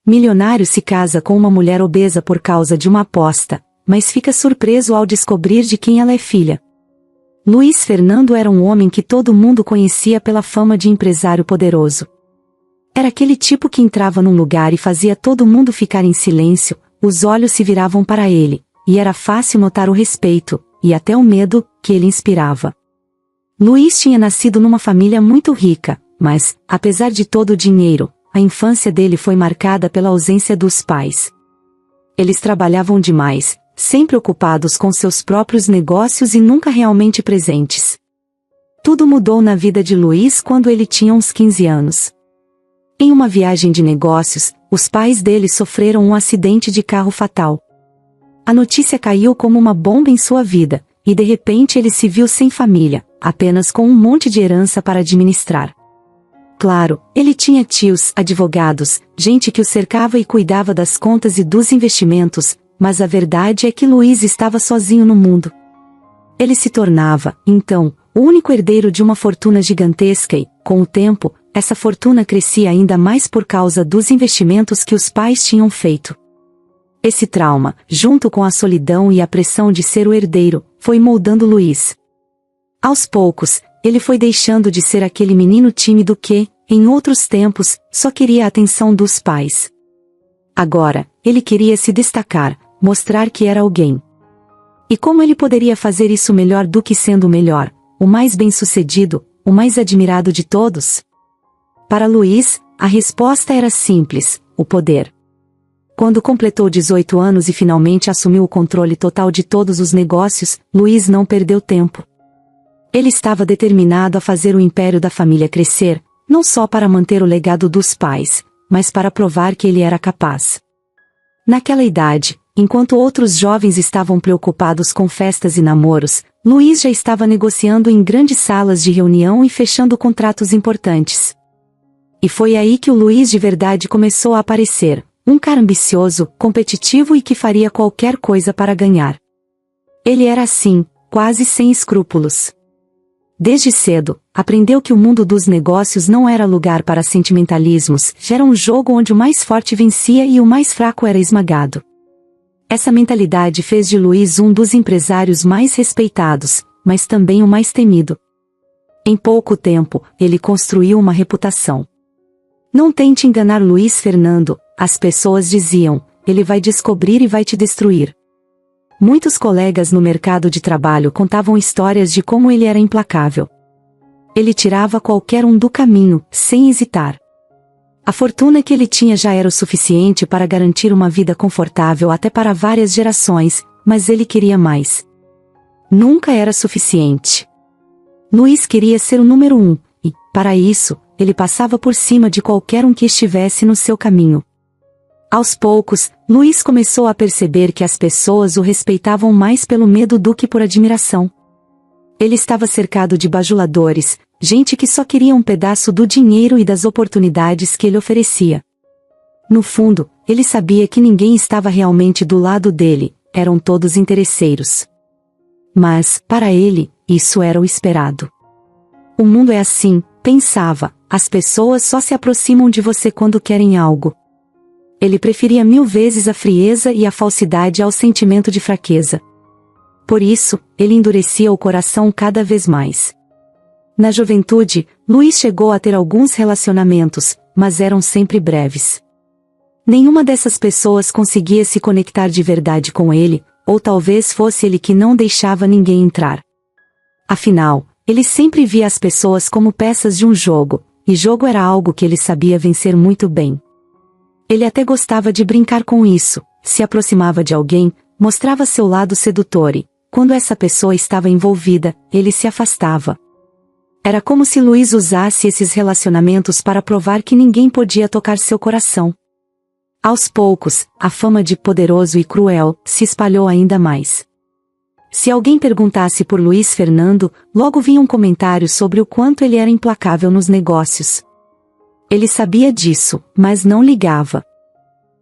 Milionário se casa com uma mulher obesa por causa de uma aposta, mas fica surpreso ao descobrir de quem ela é filha. Luiz Fernando era um homem que todo mundo conhecia pela fama de empresário poderoso. Era aquele tipo que entrava num lugar e fazia todo mundo ficar em silêncio, os olhos se viravam para ele, e era fácil notar o respeito, e até o medo, que ele inspirava. Luiz tinha nascido numa família muito rica, mas, apesar de todo o dinheiro, a infância dele foi marcada pela ausência dos pais. Eles trabalhavam demais, sempre ocupados com seus próprios negócios e nunca realmente presentes. Tudo mudou na vida de Luiz quando ele tinha uns 15 anos. Em uma viagem de negócios, os pais dele sofreram um acidente de carro fatal. A notícia caiu como uma bomba em sua vida, e de repente ele se viu sem família, apenas com um monte de herança para administrar. Claro, ele tinha tios, advogados, gente que o cercava e cuidava das contas e dos investimentos, mas a verdade é que Luiz estava sozinho no mundo. Ele se tornava, então, o único herdeiro de uma fortuna gigantesca e, com o tempo, essa fortuna crescia ainda mais por causa dos investimentos que os pais tinham feito. Esse trauma, junto com a solidão e a pressão de ser o herdeiro, foi moldando Luiz. Aos poucos, ele foi deixando de ser aquele menino tímido que, em outros tempos, só queria a atenção dos pais. Agora, ele queria se destacar, mostrar que era alguém. E como ele poderia fazer isso melhor do que sendo o melhor, o mais bem-sucedido, o mais admirado de todos? Para Luiz, a resposta era simples: o poder. Quando completou 18 anos e finalmente assumiu o controle total de todos os negócios, Luiz não perdeu tempo. Ele estava determinado a fazer o império da família crescer, não só para manter o legado dos pais, mas para provar que ele era capaz. Naquela idade, enquanto outros jovens estavam preocupados com festas e namoros, Luiz já estava negociando em grandes salas de reunião e fechando contratos importantes. E foi aí que o Luiz de verdade começou a aparecer, um cara ambicioso, competitivo e que faria qualquer coisa para ganhar. Ele era assim, quase sem escrúpulos. Desde cedo, aprendeu que o mundo dos negócios não era lugar para sentimentalismos, era um jogo onde o mais forte vencia e o mais fraco era esmagado. Essa mentalidade fez de Luiz um dos empresários mais respeitados, mas também o mais temido. Em pouco tempo, ele construiu uma reputação. Não tente enganar Luiz Fernando, as pessoas diziam, ele vai descobrir e vai te destruir. Muitos colegas no mercado de trabalho contavam histórias de como ele era implacável. Ele tirava qualquer um do caminho, sem hesitar. A fortuna que ele tinha já era o suficiente para garantir uma vida confortável até para várias gerações, mas ele queria mais. Nunca era suficiente. Luiz queria ser o número 1, e, para isso, ele passava por cima de qualquer um que estivesse no seu caminho. Aos poucos, Luiz começou a perceber que as pessoas o respeitavam mais pelo medo do que por admiração. Ele estava cercado de bajuladores, gente que só queria um pedaço do dinheiro e das oportunidades que ele oferecia. No fundo, ele sabia que ninguém estava realmente do lado dele, eram todos interesseiros. Mas, para ele, isso era o esperado. O mundo é assim, pensava, as pessoas só se aproximam de você quando querem algo. Ele preferia 1000 vezes a frieza e a falsidade ao sentimento de fraqueza. Por isso, ele endurecia o coração cada vez mais. Na juventude, Luiz chegou a ter alguns relacionamentos, mas eram sempre breves. Nenhuma dessas pessoas conseguia se conectar de verdade com ele, ou talvez fosse ele que não deixava ninguém entrar. Afinal, ele sempre via as pessoas como peças de um jogo, e jogo era algo que ele sabia vencer muito bem. Ele até gostava de brincar com isso, se aproximava de alguém, mostrava seu lado sedutor e, quando essa pessoa estava envolvida, ele se afastava. Era como se Luiz usasse esses relacionamentos para provar que ninguém podia tocar seu coração. Aos poucos, a fama de poderoso e cruel se espalhou ainda mais. Se alguém perguntasse por Luiz Fernando, logo vinha um comentário sobre o quanto ele era implacável nos negócios. Ele sabia disso, mas não ligava.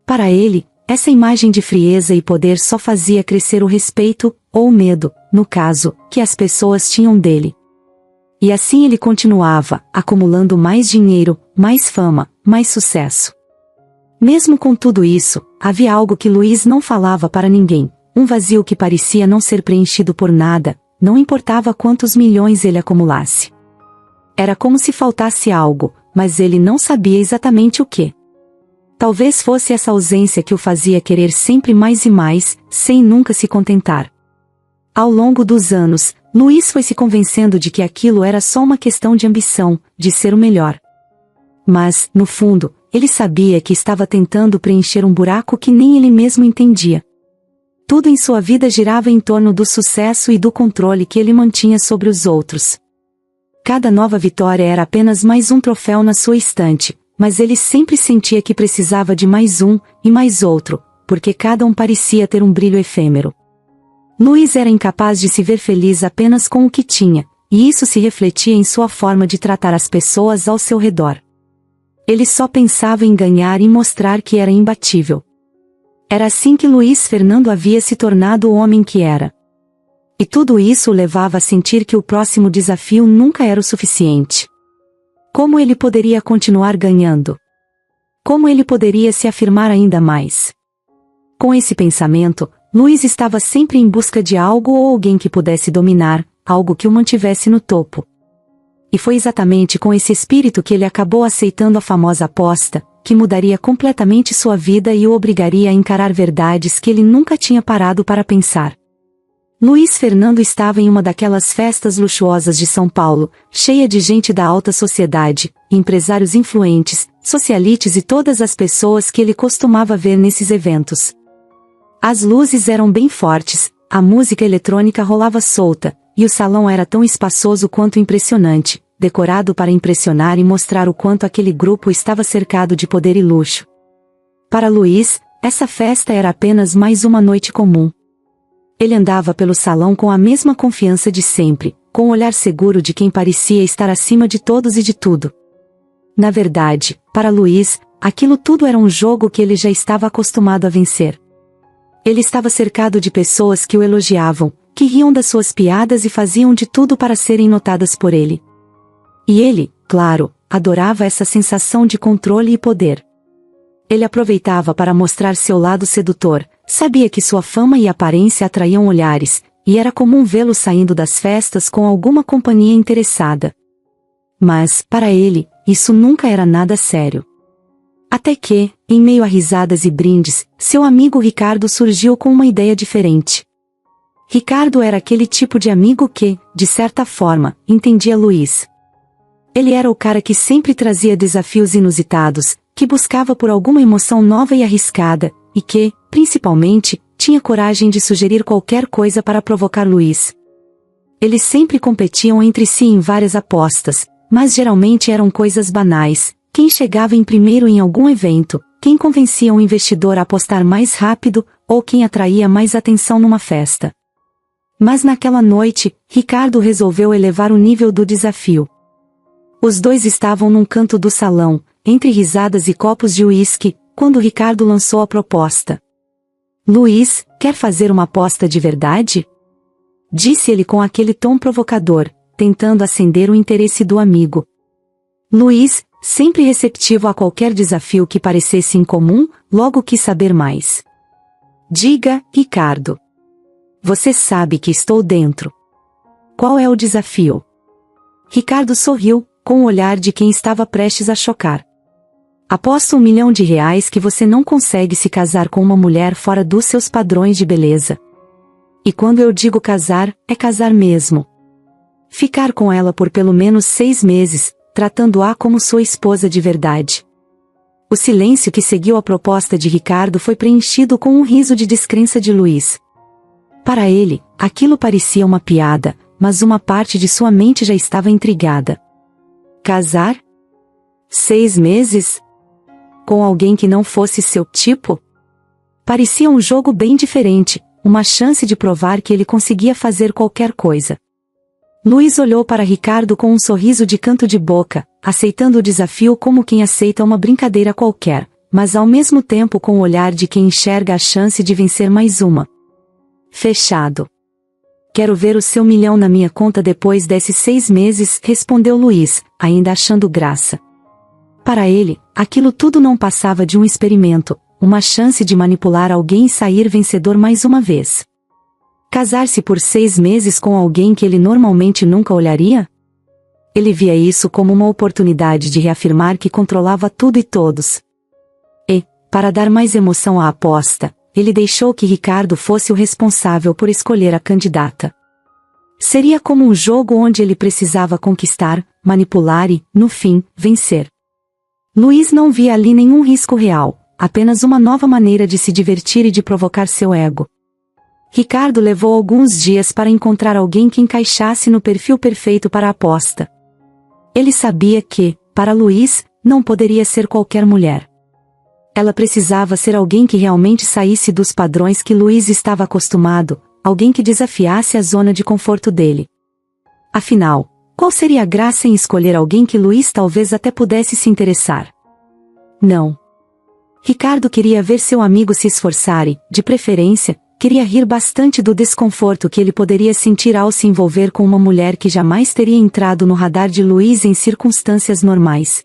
Para ele, essa imagem de frieza e poder só fazia crescer o respeito, ou o medo, no caso, que as pessoas tinham dele. E assim ele continuava, acumulando mais dinheiro, mais fama, mais sucesso. Mesmo com tudo isso, havia algo que Luiz não falava para ninguém, um vazio que parecia não ser preenchido por nada, não importava quantos milhões ele acumulasse. Era como se faltasse algo, mas ele não sabia exatamente o que. Talvez fosse essa ausência que o fazia querer sempre mais e mais, sem nunca se contentar. Ao longo dos anos, Luiz foi se convencendo de que aquilo era só uma questão de ambição, de ser o melhor. Mas, no fundo, ele sabia que estava tentando preencher um buraco que nem ele mesmo entendia. Tudo em sua vida girava em torno do sucesso e do controle que ele mantinha sobre os outros. Cada nova vitória era apenas mais um troféu na sua estante, mas ele sempre sentia que precisava de mais um, e mais outro, porque cada um parecia ter um brilho efêmero. Luiz era incapaz de se ver feliz apenas com o que tinha, e isso se refletia em sua forma de tratar as pessoas ao seu redor. Ele só pensava em ganhar e mostrar que era imbatível. Era assim que Luiz Fernando havia se tornado o homem que era. E tudo isso o levava a sentir que o próximo desafio nunca era o suficiente. Como ele poderia continuar ganhando? Como ele poderia se afirmar ainda mais? Com esse pensamento, Luiz estava sempre em busca de algo ou alguém que pudesse dominar, algo que o mantivesse no topo. E foi exatamente com esse espírito que ele acabou aceitando a famosa aposta, que mudaria completamente sua vida e o obrigaria a encarar verdades que ele nunca tinha parado para pensar. Luiz Fernando estava em uma daquelas festas luxuosas de São Paulo, cheia de gente da alta sociedade, empresários influentes, socialites e todas as pessoas que ele costumava ver nesses eventos. As luzes eram bem fortes, a música eletrônica rolava solta, e o salão era tão espaçoso quanto impressionante, decorado para impressionar e mostrar o quanto aquele grupo estava cercado de poder e luxo. Para Luiz, essa festa era apenas mais uma noite comum. Ele andava pelo salão com a mesma confiança de sempre, com o olhar seguro de quem parecia estar acima de todos e de tudo. Na verdade, para Luiz, aquilo tudo era um jogo que ele já estava acostumado a vencer. Ele estava cercado de pessoas que o elogiavam, que riam das suas piadas e faziam de tudo para serem notadas por ele. E ele, claro, adorava essa sensação de controle e poder. Ele aproveitava para mostrar seu lado sedutor, sabia que sua fama e aparência atraíam olhares, e era comum vê-lo saindo das festas com alguma companhia interessada. Mas, para ele, isso nunca era nada sério. Até que, em meio a risadas e brindes, seu amigo Ricardo surgiu com uma ideia diferente. Ricardo era aquele tipo de amigo que, de certa forma, entendia Luiz. Ele era o cara que sempre trazia desafios inusitados, que buscava por alguma emoção nova e arriscada, e que, principalmente, tinha coragem de sugerir qualquer coisa para provocar Luiz. Eles sempre competiam entre si em várias apostas, mas geralmente eram coisas banais: quem chegava em primeiro em algum evento, quem convencia um investidor a apostar mais rápido, ou quem atraía mais atenção numa festa. Mas naquela noite, Ricardo resolveu elevar o nível do desafio. Os dois estavam num canto do salão, entre risadas e copos de uísque, quando Ricardo lançou a proposta. Luiz, quer fazer uma aposta de verdade? Disse ele com aquele tom provocador, tentando acender o interesse do amigo. Luiz, sempre receptivo a qualquer desafio que parecesse incomum, logo quis saber mais. Diga, Ricardo. Você sabe que estou dentro. Qual é o desafio? Ricardo sorriu, com o olhar de quem estava prestes a chocar. Aposto R$1 milhão que você não consegue se casar com uma mulher fora dos seus padrões de beleza. E quando eu digo casar, é casar mesmo. Ficar com ela por pelo menos 6 meses, tratando-a como sua esposa de verdade. O silêncio que seguiu a proposta de Ricardo foi preenchido com um riso de descrença de Luiz. Para ele, aquilo parecia uma piada, mas uma parte de sua mente já estava intrigada. Casar? 6 meses? Com alguém que não fosse seu tipo? Parecia um jogo bem diferente, uma chance de provar que ele conseguia fazer qualquer coisa. Luiz olhou para Ricardo com um sorriso de canto de boca, aceitando o desafio como quem aceita uma brincadeira qualquer, mas ao mesmo tempo com o olhar de quem enxerga a chance de vencer mais uma. Fechado. Quero ver o seu R$1 milhão na minha conta depois desses 6 meses, respondeu Luiz, ainda achando graça. Para ele, aquilo tudo não passava de um experimento, uma chance de manipular alguém e sair vencedor mais uma vez. Casar-se por 6 meses com alguém que ele normalmente nunca olharia? Ele via isso como uma oportunidade de reafirmar que controlava tudo e todos. E, para dar mais emoção à aposta, ele deixou que Ricardo fosse o responsável por escolher a candidata. Seria como um jogo onde ele precisava conquistar, manipular e, no fim, vencer. Luiz não via ali nenhum risco real, apenas uma nova maneira de se divertir e de provocar seu ego. Ricardo levou alguns dias para encontrar alguém que encaixasse no perfil perfeito para a aposta. Ele sabia que, para Luiz, não poderia ser qualquer mulher. Ela precisava ser alguém que realmente saísse dos padrões que Luiz estava acostumado, alguém que desafiasse a zona de conforto dele. Afinal, qual seria a graça em escolher alguém que Luiz talvez até pudesse se interessar? Não. Ricardo queria ver seu amigo se esforçar e, de preferência, queria rir bastante do desconforto que ele poderia sentir ao se envolver com uma mulher que jamais teria entrado no radar de Luiz em circunstâncias normais.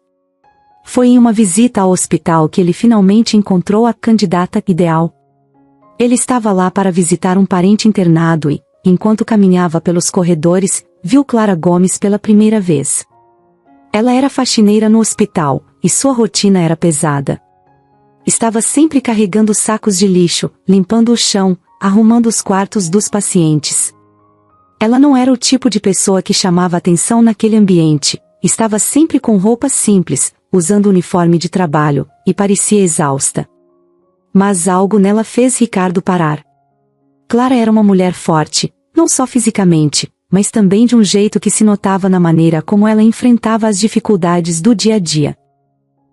Foi em uma visita ao hospital que ele finalmente encontrou a candidata ideal. Ele estava lá para visitar um parente internado e, enquanto caminhava pelos corredores, viu Clara Gomes pela primeira vez. Ela era faxineira no hospital, e sua rotina era pesada. Estava sempre carregando sacos de lixo, limpando o chão, arrumando os quartos dos pacientes. Ela não era o tipo de pessoa que chamava atenção naquele ambiente, estava sempre com roupas simples, usando uniforme de trabalho, e parecia exausta. Mas algo nela fez Ricardo parar. Clara era uma mulher forte, não só fisicamente, mas também de um jeito que se notava na maneira como ela enfrentava as dificuldades do dia a dia.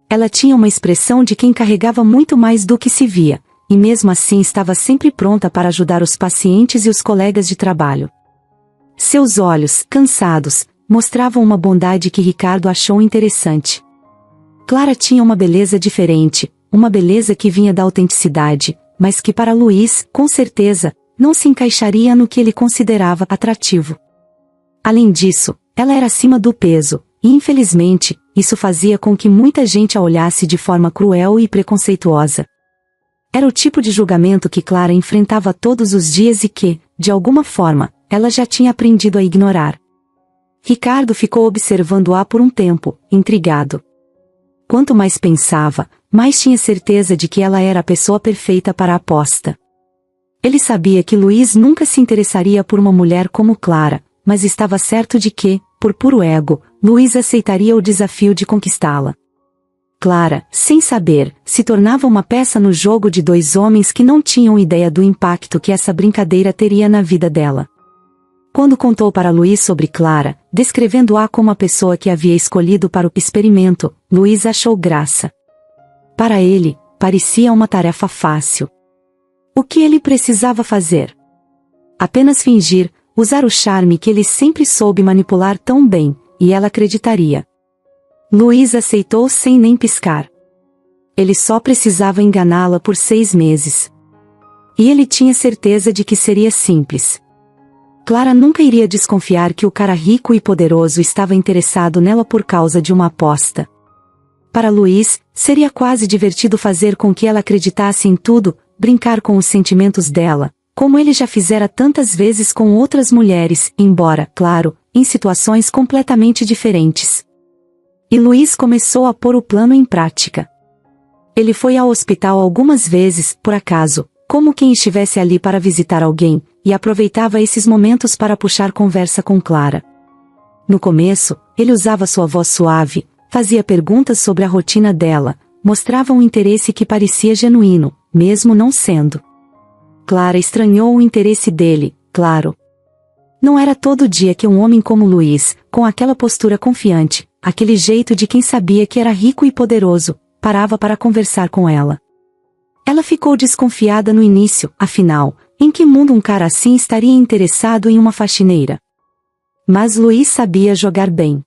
Ela tinha uma expressão de quem carregava muito mais do que se via, e mesmo assim estava sempre pronta para ajudar os pacientes e os colegas de trabalho. Seus olhos, cansados, mostravam uma bondade que Ricardo achou interessante. Clara tinha uma beleza diferente, uma beleza que vinha da autenticidade, mas que para Luiz, com certeza, não se encaixaria no que ele considerava atrativo. Além disso, ela era acima do peso, e infelizmente, isso fazia com que muita gente a olhasse de forma cruel e preconceituosa. Era o tipo de julgamento que Clara enfrentava todos os dias e que, de alguma forma, ela já tinha aprendido a ignorar. Ricardo ficou observando-a por um tempo, intrigado. Quanto mais pensava, mais tinha certeza de que ela era a pessoa perfeita para a aposta. Ele sabia que Luiz nunca se interessaria por uma mulher como Clara, mas estava certo de que, por puro ego, Luiz aceitaria o desafio de conquistá-la. Clara, sem saber, se tornava uma peça no jogo de dois homens que não tinham ideia do impacto que essa brincadeira teria na vida dela. Quando contou para Luiz sobre Clara, descrevendo-a como a pessoa que havia escolhido para o experimento, Luiz achou graça. Para ele, parecia uma tarefa fácil. O que ele precisava fazer? Apenas fingir, usar o charme que ele sempre soube manipular tão bem, e ela acreditaria. Luiz aceitou sem nem piscar. Ele só precisava enganá-la por 6 meses. E ele tinha certeza de que seria simples. Clara nunca iria desconfiar que o cara rico e poderoso estava interessado nela por causa de uma aposta. Para Luiz, seria quase divertido fazer com que ela acreditasse em tudo, brincar com os sentimentos dela, como ele já fizera tantas vezes com outras mulheres, embora, claro, em situações completamente diferentes. E Luiz começou a pôr o plano em prática. Ele foi ao hospital algumas vezes, por acaso, como quem estivesse ali para visitar alguém, e aproveitava esses momentos para puxar conversa com Clara. No começo, ele usava sua voz suave, fazia perguntas sobre a rotina dela, mostrava um interesse que parecia genuíno, mesmo não sendo. Clara estranhou o interesse dele, claro. Não era todo dia que um homem como Luiz, com aquela postura confiante, aquele jeito de quem sabia que era rico e poderoso, parava para conversar com ela. Ela ficou desconfiada no início, afinal, em que mundo um cara assim estaria interessado em uma faxineira? Mas Luiz sabia jogar bem.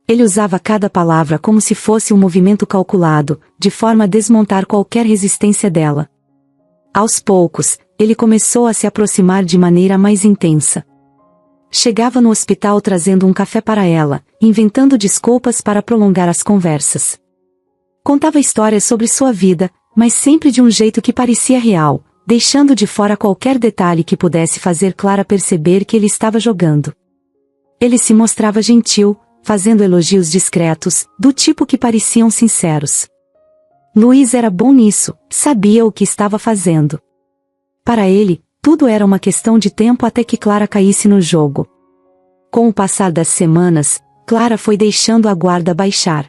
Ele usava cada palavra como se fosse um movimento calculado, de forma a desmontar qualquer resistência dela. Aos poucos, ele começou a se aproximar de maneira mais intensa. Chegava no hospital trazendo um café para ela, inventando desculpas para prolongar as conversas. Contava histórias sobre sua vida, mas sempre de um jeito que parecia real, deixando de fora qualquer detalhe que pudesse fazer Clara perceber que ele estava jogando. Ele se mostrava gentil, fazendo elogios discretos, do tipo que pareciam sinceros. Luiz era bom nisso, sabia o que estava fazendo. Para ele, tudo era uma questão de tempo até que Clara caísse no jogo. Com o passar das semanas, Clara foi deixando a guarda baixar.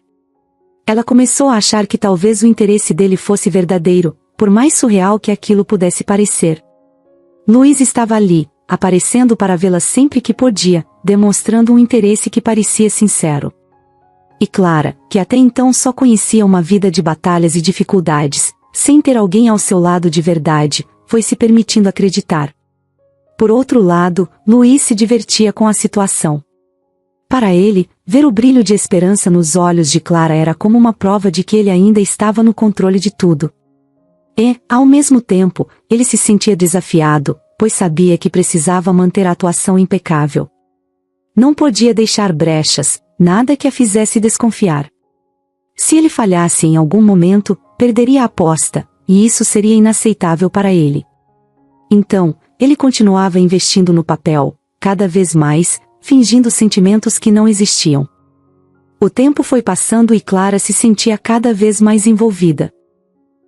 Ela começou a achar que talvez o interesse dele fosse verdadeiro, por mais surreal que aquilo pudesse parecer. Luiz estava ali, aparecendo para vê-la sempre que podia, demonstrando um interesse que parecia sincero. E Clara, que até então só conhecia uma vida de batalhas e dificuldades, sem ter alguém ao seu lado de verdade, foi se permitindo acreditar. Por outro lado, Luiz se divertia com a situação. Para ele, ver o brilho de esperança nos olhos de Clara era como uma prova de que ele ainda estava no controle de tudo. E, ao mesmo tempo, ele se sentia desafiado, pois sabia que precisava manter a atuação impecável. Não podia deixar brechas, nada que a fizesse desconfiar. Se ele falhasse em algum momento, perderia a aposta, e isso seria inaceitável para ele. Então, ele continuava investindo no papel, cada vez mais, fingindo sentimentos que não existiam. O tempo foi passando e Clara se sentia cada vez mais envolvida.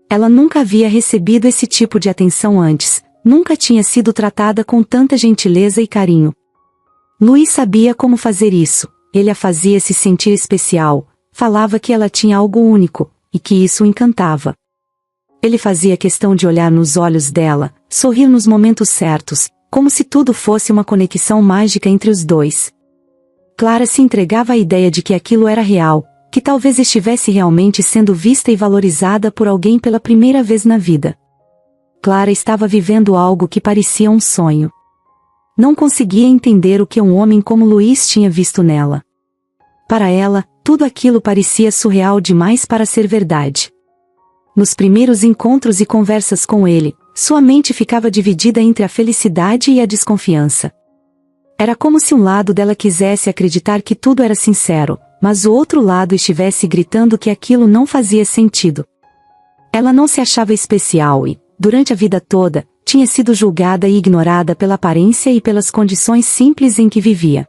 Ela nunca havia recebido esse tipo de atenção antes, nunca tinha sido tratada com tanta gentileza e carinho. Luiz sabia como fazer isso, ele a fazia se sentir especial, falava que ela tinha algo único, e que isso o encantava. Ele fazia questão de olhar nos olhos dela, sorrir nos momentos certos, como se tudo fosse uma conexão mágica entre os dois. Clara se entregava à ideia de que aquilo era real, que talvez estivesse realmente sendo vista e valorizada por alguém pela primeira vez na vida. Clara estava vivendo algo que parecia um sonho. Não conseguia entender o que um homem como Luiz tinha visto nela. Para ela, tudo aquilo parecia surreal demais para ser verdade. Nos primeiros encontros e conversas com ele, sua mente ficava dividida entre a felicidade e a desconfiança. Era como se um lado dela quisesse acreditar que tudo era sincero, mas o outro lado estivesse gritando que aquilo não fazia sentido. Ela não se achava especial e, durante a vida toda, tinha sido julgada e ignorada pela aparência e pelas condições simples em que vivia.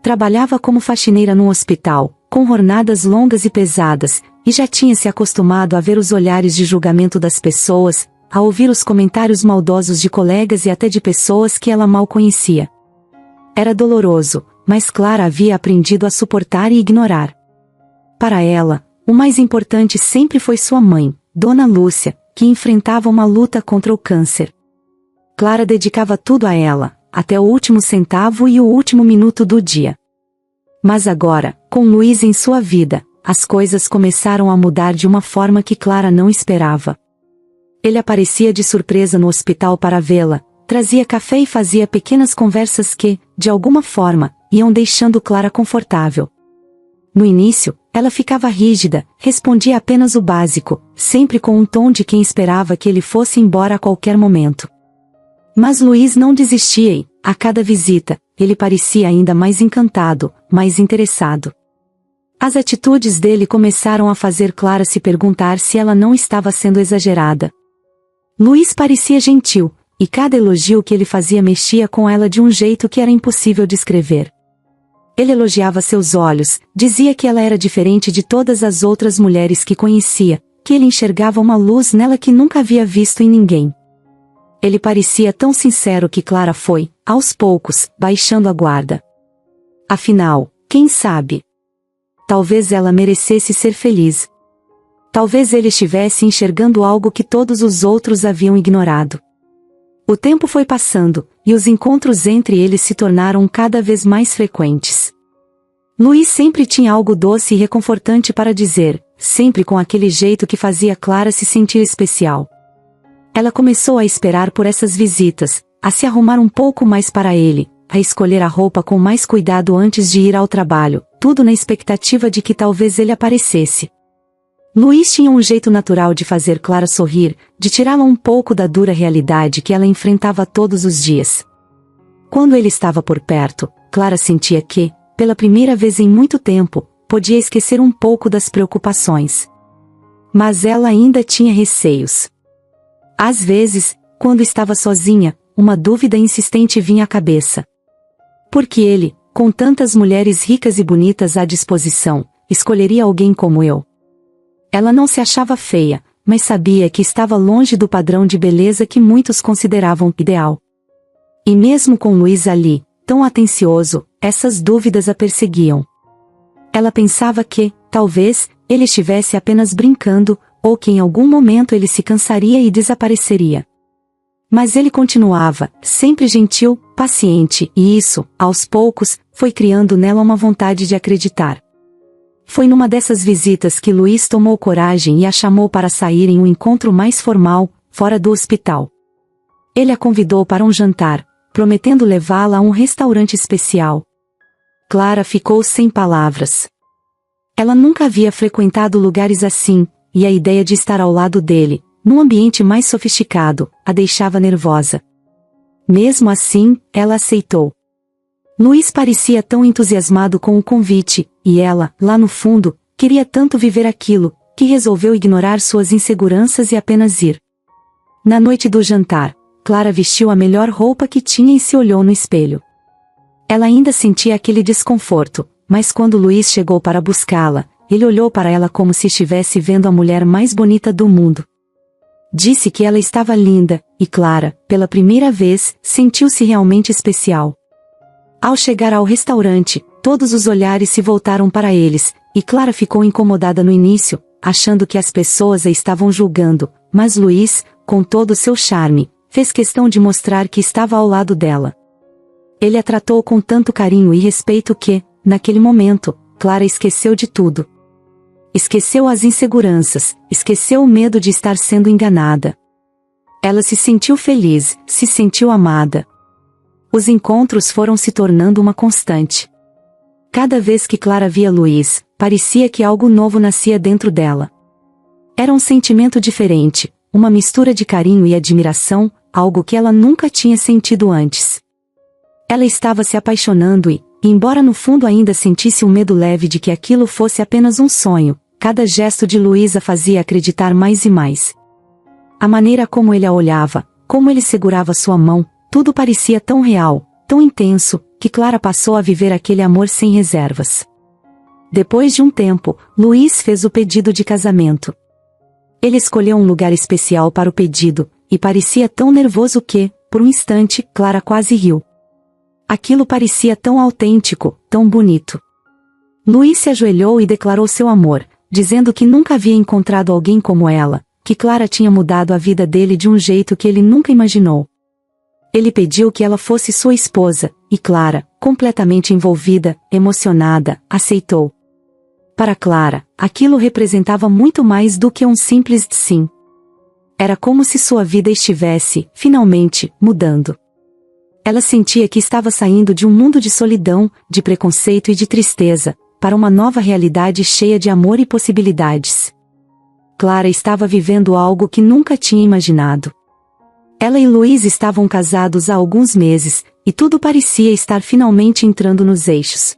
Trabalhava como faxineira num hospital, com jornadas longas e pesadas, e já tinha se acostumado a ver os olhares de julgamento das pessoas, a ouvir os comentários maldosos de colegas e até de pessoas que ela mal conhecia. Era doloroso, mas Clara havia aprendido a suportar e ignorar. Para ela, o mais importante sempre foi sua mãe, Dona Lúcia, que enfrentava uma luta contra o câncer. Clara dedicava tudo a ela, até o último centavo e o último minuto do dia. Mas agora, com Luiz em sua vida, as coisas começaram a mudar de uma forma que Clara não esperava. Ele aparecia de surpresa no hospital para vê-la, trazia café e fazia pequenas conversas que, de alguma forma, iam deixando Clara confortável. No início, ela ficava rígida, respondia apenas o básico, sempre com um tom de quem esperava que ele fosse embora a qualquer momento. Mas Luiz não desistia e, a cada visita, ele parecia ainda mais encantado, mais interessado. As atitudes dele começaram a fazer Clara se perguntar se ela não estava sendo exagerada. Luiz parecia gentil, e cada elogio que ele fazia mexia com ela de um jeito que era impossível descrever. Ele elogiava seus olhos, dizia que ela era diferente de todas as outras mulheres que conhecia, que ele enxergava uma luz nela que nunca havia visto em ninguém. Ele parecia tão sincero que Clara foi, aos poucos, baixando a guarda. Afinal, quem sabe? Talvez ela merecesse ser feliz. Talvez ele estivesse enxergando algo que todos os outros haviam ignorado. O tempo foi passando, e os encontros entre eles se tornaram cada vez mais frequentes. Luiz sempre tinha algo doce e reconfortante para dizer, sempre com aquele jeito que fazia Clara se sentir especial. Ela começou a esperar por essas visitas, a se arrumar um pouco mais para ele, a escolher a roupa com mais cuidado antes de ir ao trabalho, tudo na expectativa de que talvez ele aparecesse. Luiz tinha um jeito natural de fazer Clara sorrir, de tirá-la um pouco da dura realidade que ela enfrentava todos os dias. Quando ele estava por perto, Clara sentia que, pela primeira vez em muito tempo, podia esquecer um pouco das preocupações. Mas ela ainda tinha receios. Às vezes, quando estava sozinha, uma dúvida insistente vinha à cabeça. Por que ele, com tantas mulheres ricas e bonitas à disposição, escolheria alguém como eu? Ela não se achava feia, mas sabia que estava longe do padrão de beleza que muitos consideravam ideal. E mesmo com Luís ali, tão atencioso, essas dúvidas a perseguiam. Ela pensava que, talvez, ele estivesse apenas brincando, ou que em algum momento ele se cansaria e desapareceria. Mas ele continuava, sempre gentil, paciente, e isso, aos poucos, foi criando nela uma vontade de acreditar. Foi numa dessas visitas que Luís tomou coragem e a chamou para sair em um encontro mais formal, fora do hospital. Ele a convidou para um jantar, prometendo levá-la a um restaurante especial. Clara ficou sem palavras. Ela nunca havia frequentado lugares assim, e a ideia de estar ao lado dele, num ambiente mais sofisticado, a deixava nervosa. Mesmo assim, ela aceitou. Luís parecia tão entusiasmado com o convite, e ela, lá no fundo, queria tanto viver aquilo, que resolveu ignorar suas inseguranças e apenas ir. Na noite do jantar, Clara vestiu a melhor roupa que tinha e se olhou no espelho. Ela ainda sentia aquele desconforto, mas quando Luís chegou para buscá-la, ele olhou para ela como se estivesse vendo a mulher mais bonita do mundo. Disse que ela estava linda, e Clara, pela primeira vez, sentiu-se realmente especial. Ao chegar ao restaurante, todos os olhares se voltaram para eles, e Clara ficou incomodada no início, achando que as pessoas a estavam julgando, mas Luís, com todo o seu charme, fez questão de mostrar que estava ao lado dela. Ele a tratou com tanto carinho e respeito que, naquele momento, Clara esqueceu de tudo. Esqueceu as inseguranças, esqueceu o medo de estar sendo enganada. Ela se sentiu feliz, se sentiu amada. Os encontros foram se tornando uma constante. Cada vez que Clara via Luís, parecia que algo novo nascia dentro dela. Era um sentimento diferente, uma mistura de carinho e admiração, algo que ela nunca tinha sentido antes. Ela estava se apaixonando e, embora no fundo ainda sentisse um medo leve de que aquilo fosse apenas um sonho, cada gesto de Luís a fazia acreditar mais e mais. A maneira como ele a olhava, como ele segurava sua mão, tudo parecia tão real, tão intenso, que Clara passou a viver aquele amor sem reservas. Depois de um tempo, Luís fez o pedido de casamento. Ele escolheu um lugar especial para o pedido, e parecia tão nervoso que, por um instante, Clara quase riu. Aquilo parecia tão autêntico, tão bonito. Luís se ajoelhou e declarou seu amor, dizendo que nunca havia encontrado alguém como ela, que Clara tinha mudado a vida dele de um jeito que ele nunca imaginou. Ele pediu que ela fosse sua esposa, e Clara, completamente envolvida, emocionada, aceitou. Para Clara, aquilo representava muito mais do que um simples sim. Era como se sua vida estivesse, finalmente, mudando. Ela sentia que estava saindo de um mundo de solidão, de preconceito e de tristeza, para uma nova realidade cheia de amor e possibilidades. Clara estava vivendo algo que nunca tinha imaginado. Ela e Luís estavam casados há alguns meses, e tudo parecia estar finalmente entrando nos eixos.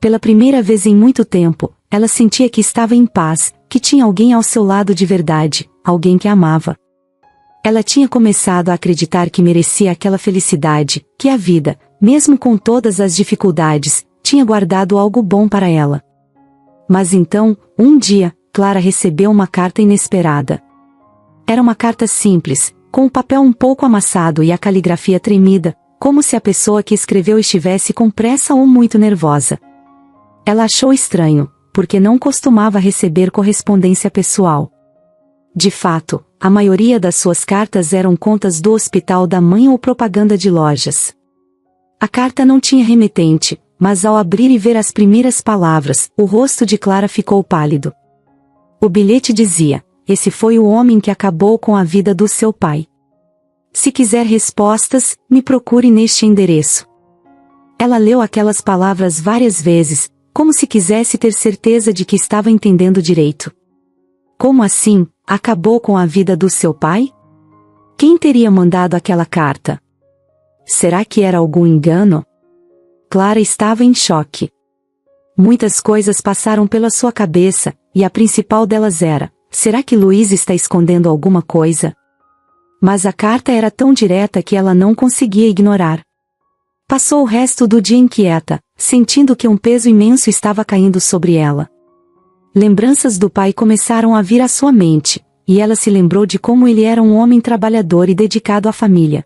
Pela primeira vez em muito tempo, ela sentia que estava em paz, que tinha alguém ao seu lado de verdade, alguém que a amava. Ela tinha começado a acreditar que merecia aquela felicidade, que a vida, mesmo com todas as dificuldades, tinha guardado algo bom para ela. Mas então, um dia, Clara recebeu uma carta inesperada. Era uma carta simples, com o papel um pouco amassado e a caligrafia tremida, como se a pessoa que escreveu estivesse com pressa ou muito nervosa. Ela achou estranho, porque não costumava receber correspondência pessoal. De fato, a maioria das suas cartas eram contas do hospital da mãe ou propaganda de lojas. A carta não tinha remetente, mas ao abrir e ver as primeiras palavras, o rosto de Clara ficou pálido. O bilhete dizia: "Esse foi o homem que acabou com a vida do seu pai. Se quiser respostas, me procure neste endereço." Ela leu aquelas palavras várias vezes, como se quisesse ter certeza de que estava entendendo direito. Como assim, acabou com a vida do seu pai? Quem teria mandado aquela carta? Será que era algum engano? Clara estava em choque. Muitas coisas passaram pela sua cabeça, e a principal delas era: será que Luiz está escondendo alguma coisa? Mas a carta era tão direta que ela não conseguia ignorar. Passou o resto do dia inquieta, sentindo que um peso imenso estava caindo sobre ela. Lembranças do pai começaram a vir à sua mente, e ela se lembrou de como ele era um homem trabalhador e dedicado à família.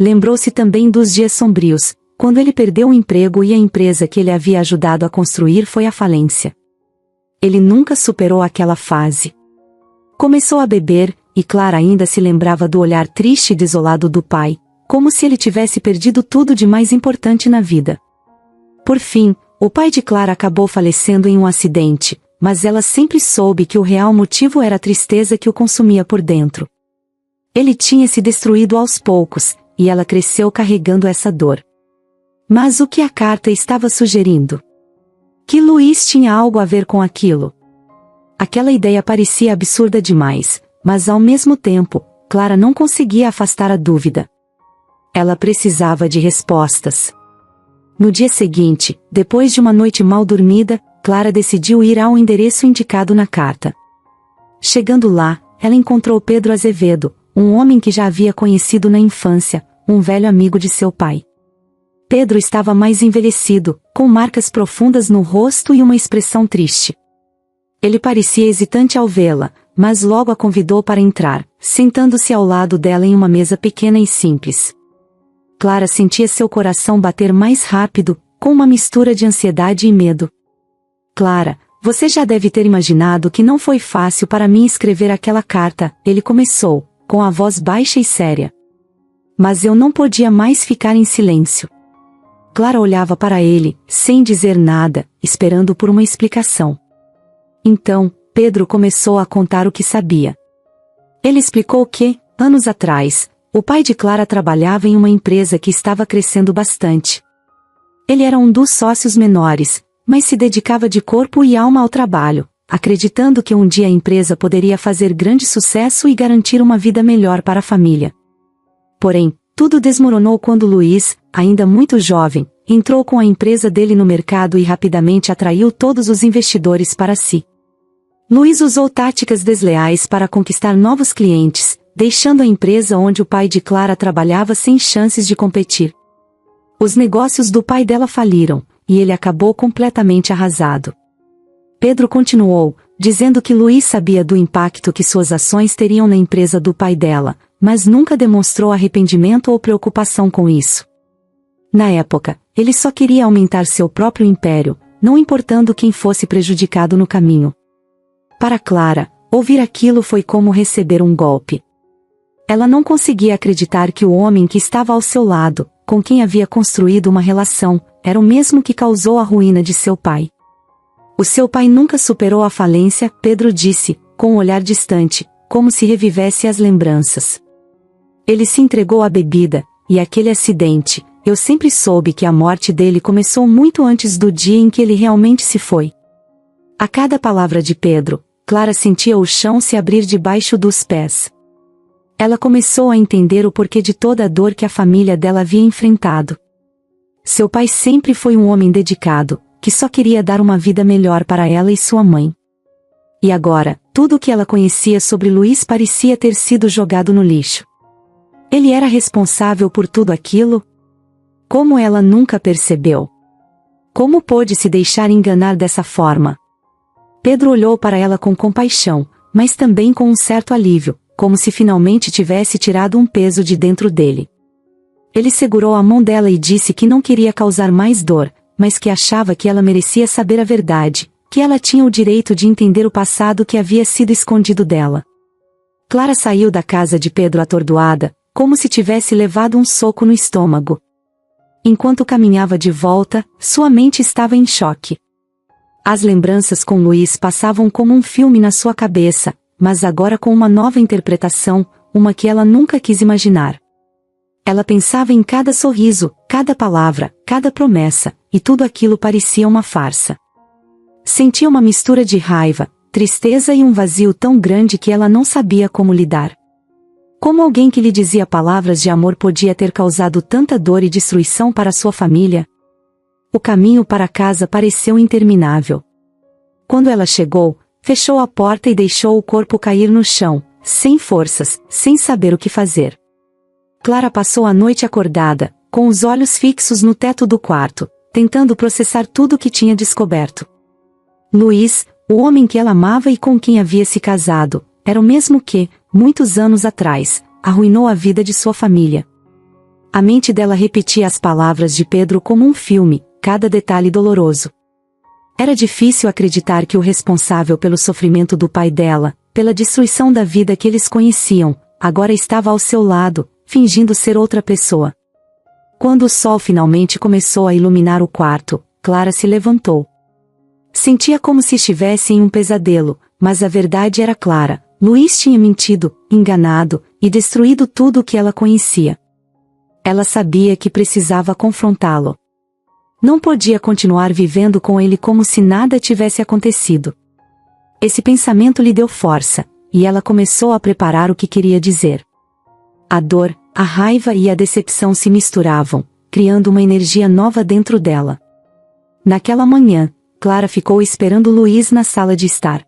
Lembrou-se também dos dias sombrios, quando ele perdeu o emprego e a empresa que ele havia ajudado a construir foi à falência. Ele nunca superou aquela fase. Começou a beber, e Clara ainda se lembrava do olhar triste e desolado do pai, como se ele tivesse perdido tudo de mais importante na vida. Por fim, o pai de Clara acabou falecendo em um acidente, mas ela sempre soube que o real motivo era a tristeza que o consumia por dentro. Ele tinha se destruído aos poucos, e ela cresceu carregando essa dor. Mas o que a carta estava sugerindo? Que Luiz tinha algo a ver com aquilo. Aquela ideia parecia absurda demais, mas ao mesmo tempo, Clara não conseguia afastar a dúvida. Ela precisava de respostas. No dia seguinte, depois de uma noite mal dormida, Clara decidiu ir ao endereço indicado na carta. Chegando lá, ela encontrou Pedro Azevedo, um homem que já havia conhecido na infância, um velho amigo de seu pai. Pedro estava mais envelhecido, com marcas profundas no rosto e uma expressão triste. Ele parecia hesitante ao vê-la, mas logo a convidou para entrar, sentando-se ao lado dela em uma mesa pequena e simples. Clara sentia seu coração bater mais rápido, com uma mistura de ansiedade e medo. Clara, você já deve ter imaginado que não foi fácil para mim escrever aquela carta, ele começou, com a voz baixa e séria. Mas eu não podia mais ficar em silêncio. Clara olhava para ele, sem dizer nada, esperando por uma explicação. Então, Pedro começou a contar o que sabia. Ele explicou que, anos atrás, o pai de Clara trabalhava em uma empresa que estava crescendo bastante. Ele era um dos sócios menores, mas se dedicava de corpo e alma ao trabalho, acreditando que um dia a empresa poderia fazer grande sucesso e garantir uma vida melhor para a família. Porém, tudo desmoronou quando Luiz, ainda muito jovem, entrou com a empresa dele no mercado e rapidamente atraiu todos os investidores para si. Luiz usou táticas desleais para conquistar novos clientes, deixando a empresa onde o pai de Clara trabalhava sem chances de competir. Os negócios do pai dela faliram, e ele acabou completamente arrasado. Pedro continuou, dizendo que Luiz sabia do impacto que suas ações teriam na empresa do pai dela, mas nunca demonstrou arrependimento ou preocupação com isso. Na época, ele só queria aumentar seu próprio império, não importando quem fosse prejudicado no caminho. Para Clara, ouvir aquilo foi como receber um golpe. Ela não conseguia acreditar que o homem que estava ao seu lado, com quem havia construído uma relação, era o mesmo que causou a ruína de seu pai. O seu pai nunca superou a falência, Pedro disse, com um olhar distante, como se revivesse as lembranças. Ele se entregou à bebida, e aquele acidente, eu sempre soube que a morte dele começou muito antes do dia em que ele realmente se foi. A cada palavra de Pedro, Clara sentia o chão se abrir debaixo dos pés. Ela começou a entender o porquê de toda a dor que a família dela havia enfrentado. Seu pai sempre foi um homem dedicado, que só queria dar uma vida melhor para ela e sua mãe. E agora, tudo o que ela conhecia sobre Luiz parecia ter sido jogado no lixo. Ele era responsável por tudo aquilo? Como ela nunca percebeu? Como pôde se deixar enganar dessa forma? Pedro olhou para ela com compaixão, mas também com um certo alívio, como se finalmente tivesse tirado um peso de dentro dele. Ele segurou a mão dela e disse que não queria causar mais dor, mas que achava que ela merecia saber a verdade, que ela tinha o direito de entender o passado que havia sido escondido dela. Clara saiu da casa de Pedro atordoada, como se tivesse levado um soco no estômago. Enquanto caminhava de volta, sua mente estava em choque. As lembranças com Luiz passavam como um filme na sua cabeça, mas agora com uma nova interpretação, uma que ela nunca quis imaginar. Ela pensava em cada sorriso, cada palavra, cada promessa, e tudo aquilo parecia uma farsa. Sentia uma mistura de raiva, tristeza e um vazio tão grande que ela não sabia como lidar. Como alguém que lhe dizia palavras de amor podia ter causado tanta dor e destruição para sua família? O caminho para casa pareceu interminável. Quando ela chegou, fechou a porta e deixou o corpo cair no chão, sem forças, sem saber o que fazer. Clara passou a noite acordada, com os olhos fixos no teto do quarto, tentando processar tudo o que tinha descoberto. Luiz, o homem que ela amava e com quem havia se casado, era o mesmo que, muitos anos atrás, arruinou a vida de sua família. A mente dela repetia as palavras de Pedro como um filme, cada detalhe doloroso. Era difícil acreditar que o responsável pelo sofrimento do pai dela, pela destruição da vida que eles conheciam, agora estava ao seu lado, fingindo ser outra pessoa. Quando o sol finalmente começou a iluminar o quarto, Clara se levantou. Sentia como se estivesse em um pesadelo, mas a verdade era clara: Luiz tinha mentido, enganado, e destruído tudo o que ela conhecia. Ela sabia que precisava confrontá-lo. Não podia continuar vivendo com ele como se nada tivesse acontecido. Esse pensamento lhe deu força, e ela começou a preparar o que queria dizer. A dor, a raiva e a decepção se misturavam, criando uma energia nova dentro dela. Naquela manhã, Clara ficou esperando Luiz na sala de estar.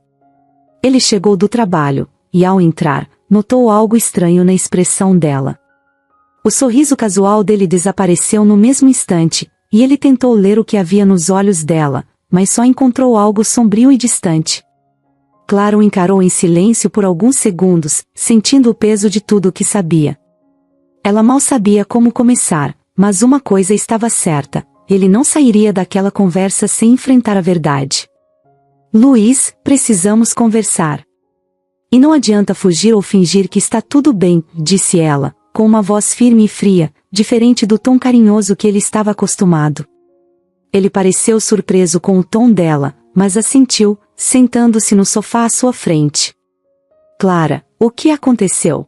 Ele chegou do trabalho, e ao entrar, notou algo estranho na expressão dela. O sorriso casual dele desapareceu no mesmo instante, e ele tentou ler o que havia nos olhos dela, mas só encontrou algo sombrio e distante. Clara o encarou em silêncio por alguns segundos, sentindo o peso de tudo o que sabia. Ela mal sabia como começar, mas uma coisa estava certa: ele não sairia daquela conversa sem enfrentar a verdade. Luiz, precisamos conversar. E não adianta fugir ou fingir que está tudo bem, disse ela, com uma voz firme e fria, diferente do tom carinhoso que ele estava acostumado. Ele pareceu surpreso com o tom dela, mas assentiu, sentando-se no sofá à sua frente. Clara, o que aconteceu?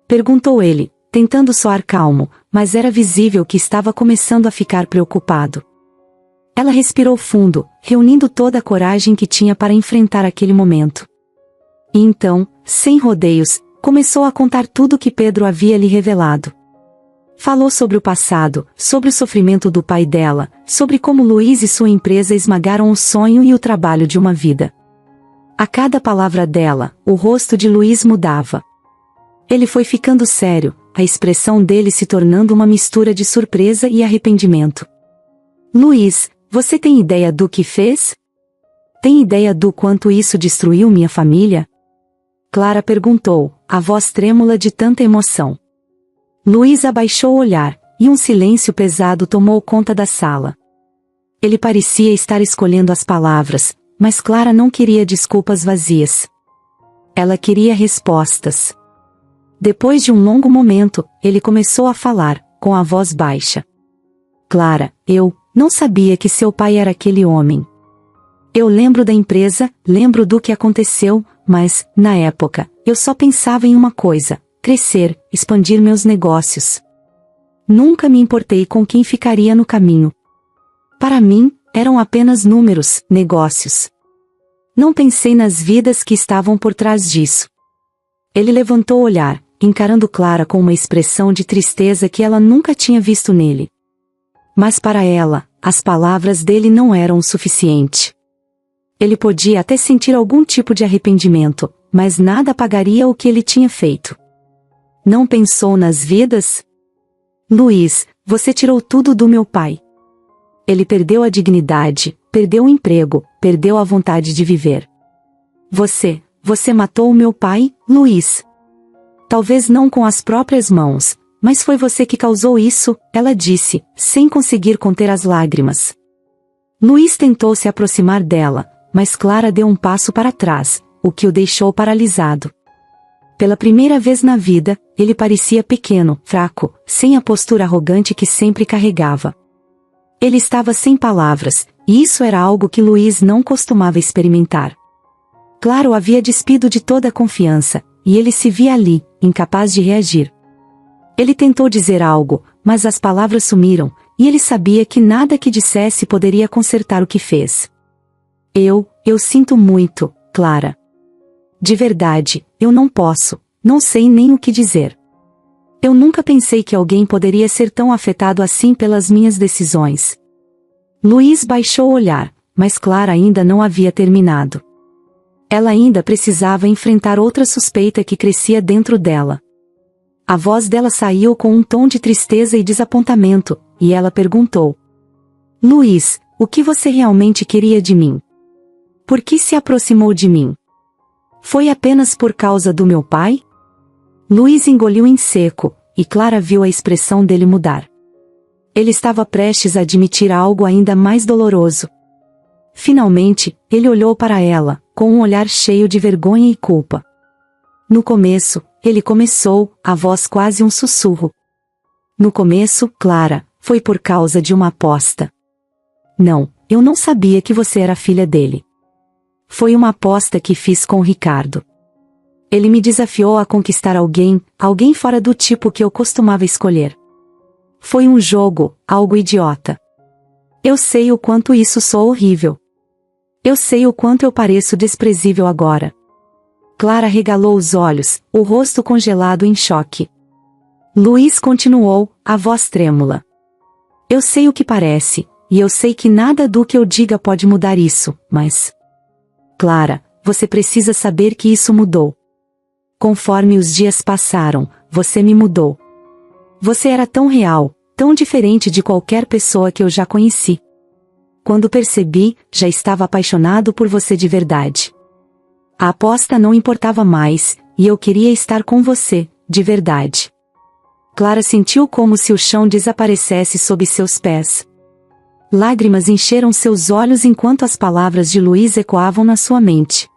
Perguntou ele, tentando soar calmo, mas era visível que estava começando a ficar preocupado. Ela respirou fundo, reunindo toda a coragem que tinha para enfrentar aquele momento. E então, sem rodeios, começou a contar tudo o que Pedro havia lhe revelado. Falou sobre o passado, sobre o sofrimento do pai dela, sobre como Luiz e sua empresa esmagaram o sonho e o trabalho de uma vida. A cada palavra dela, o rosto de Luiz mudava. Ele foi ficando sério, a expressão dele se tornando uma mistura de surpresa e arrependimento. Luiz, você tem ideia do que fez? Tem ideia do quanto isso destruiu minha família? Clara perguntou, a voz trêmula de tanta emoção. Luiz abaixou o olhar, e um silêncio pesado tomou conta da sala. Ele parecia estar escolhendo as palavras, mas Clara não queria desculpas vazias. Ela queria respostas. Depois de um longo momento, ele começou a falar, com a voz baixa. Clara, eu não sabia que seu pai era aquele homem. Eu lembro da empresa, lembro do que aconteceu, mas, na época, eu só pensava em uma coisa: crescer, expandir meus negócios. Nunca me importei com quem ficaria no caminho. Para mim, eram apenas números, negócios. Não pensei nas vidas que estavam por trás disso. Ele levantou o olhar, encarando Clara com uma expressão de tristeza que ela nunca tinha visto nele. Mas para ela, as palavras dele não eram o suficiente. Ele podia até sentir algum tipo de arrependimento, mas nada apagaria o que ele tinha feito. Não pensou nas vidas? Luiz, você tirou tudo do meu pai. Ele perdeu a dignidade, perdeu o emprego, perdeu a vontade de viver. Você matou o meu pai, Luiz. Talvez não com as próprias mãos, mas foi você que causou isso, ela disse, sem conseguir conter as lágrimas. Luiz tentou se aproximar dela, mas Clara deu um passo para trás, o que o deixou paralisado. Pela primeira vez na vida, ele parecia pequeno, fraco, sem a postura arrogante que sempre carregava. Ele estava sem palavras, e isso era algo que Luiz não costumava experimentar. Clara o havia despido de toda a confiança, e ele se via ali, incapaz de reagir. Ele tentou dizer algo, mas as palavras sumiram, e ele sabia que nada que dissesse poderia consertar o que fez. Eu sinto muito, Clara. De verdade, eu não posso, não sei nem o que dizer. Eu nunca pensei que alguém poderia ser tão afetado assim pelas minhas decisões. Luiz baixou o olhar, mas Clara ainda não havia terminado. Ela ainda precisava enfrentar outra suspeita que crescia dentro dela. A voz dela saiu com um tom de tristeza e desapontamento, e ela perguntou: Luiz, o que você realmente queria de mim? Por que se aproximou de mim? Foi apenas por causa do meu pai? Luiz engoliu em seco, e Clara viu a expressão dele mudar. Ele estava prestes a admitir algo ainda mais doloroso. Finalmente, ele olhou para ela, com um olhar cheio de vergonha e culpa. No começo, ele começou, a voz quase um sussurro. No começo, Clara, foi por causa de uma aposta. Não, eu não sabia que você era filha dele. Foi uma aposta que fiz com o Ricardo. Ele me desafiou a conquistar alguém fora do tipo que eu costumava escolher. Foi um jogo, algo idiota. Eu sei o quanto isso soa horrível. Eu sei o quanto eu pareço desprezível agora. Clara regalou os olhos, o rosto congelado em choque. Luiz continuou, a voz trêmula. Eu sei o que parece, e eu sei que nada do que eu diga pode mudar isso, mas... Clara, você precisa saber que isso mudou. Conforme os dias passaram, você me mudou. Você era tão real, tão diferente de qualquer pessoa que eu já conheci. Quando percebi, já estava apaixonado por você de verdade. A aposta não importava mais, e eu queria estar com você, de verdade. Clara sentiu como se o chão desaparecesse sob seus pés. Lágrimas encheram seus olhos enquanto as palavras de Luiz ecoavam na sua mente.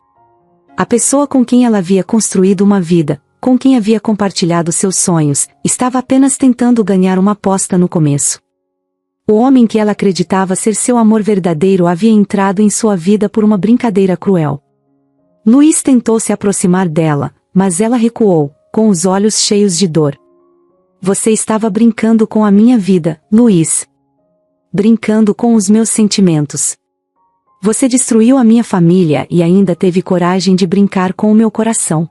A pessoa com quem ela havia construído uma vida, com quem havia compartilhado seus sonhos, estava apenas tentando ganhar uma aposta no começo. O homem que ela acreditava ser seu amor verdadeiro havia entrado em sua vida por uma brincadeira cruel. Luiz tentou se aproximar dela, mas ela recuou, com os olhos cheios de dor. Você estava brincando com a minha vida, Luiz. Brincando com os meus sentimentos. Você destruiu a minha família e ainda teve coragem de brincar com o meu coração.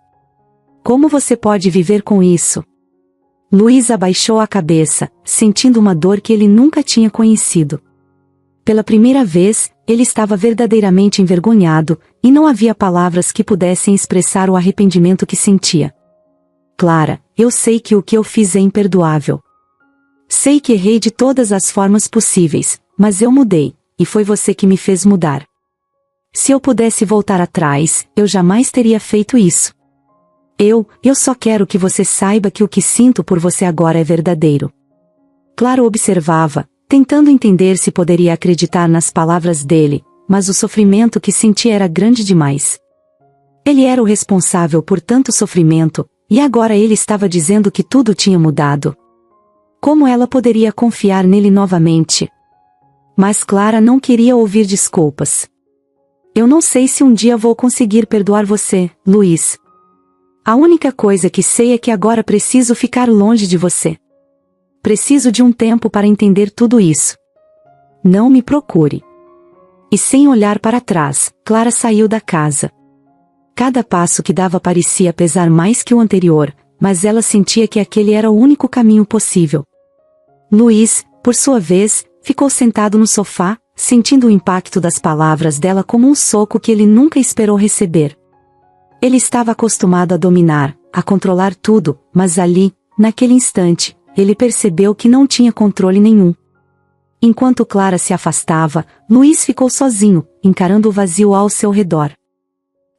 Como você pode viver com isso? Luiz abaixou a cabeça, sentindo uma dor que ele nunca tinha conhecido. Pela primeira vez, ele estava verdadeiramente envergonhado, e não havia palavras que pudessem expressar o arrependimento que sentia. Clara, eu sei que o que eu fiz é imperdoável. Sei que errei de todas as formas possíveis, mas eu mudei, e foi você que me fez mudar. Se eu pudesse voltar atrás, eu jamais teria feito isso. Eu só quero que você saiba que o que sinto por você agora é verdadeiro. Clara observava, tentando entender se poderia acreditar nas palavras dele, mas o sofrimento que sentia era grande demais. Ele era o responsável por tanto sofrimento, e agora ele estava dizendo que tudo tinha mudado. Como ela poderia confiar nele novamente? Mas Clara não queria ouvir desculpas. Eu não sei se um dia vou conseguir perdoar você, Luiz. A única coisa que sei é que agora preciso ficar longe de você. Preciso de um tempo para entender tudo isso. Não me procure. E sem olhar para trás, Clara saiu da casa. Cada passo que dava parecia pesar mais que o anterior, mas ela sentia que aquele era o único caminho possível. Luiz, por sua vez, ficou sentado no sofá, sentindo o impacto das palavras dela como um soco que ele nunca esperou receber. Ele estava acostumado a dominar, a controlar tudo, mas ali, naquele instante, ele percebeu que não tinha controle nenhum. Enquanto Clara se afastava, Luiz ficou sozinho, encarando o vazio ao seu redor.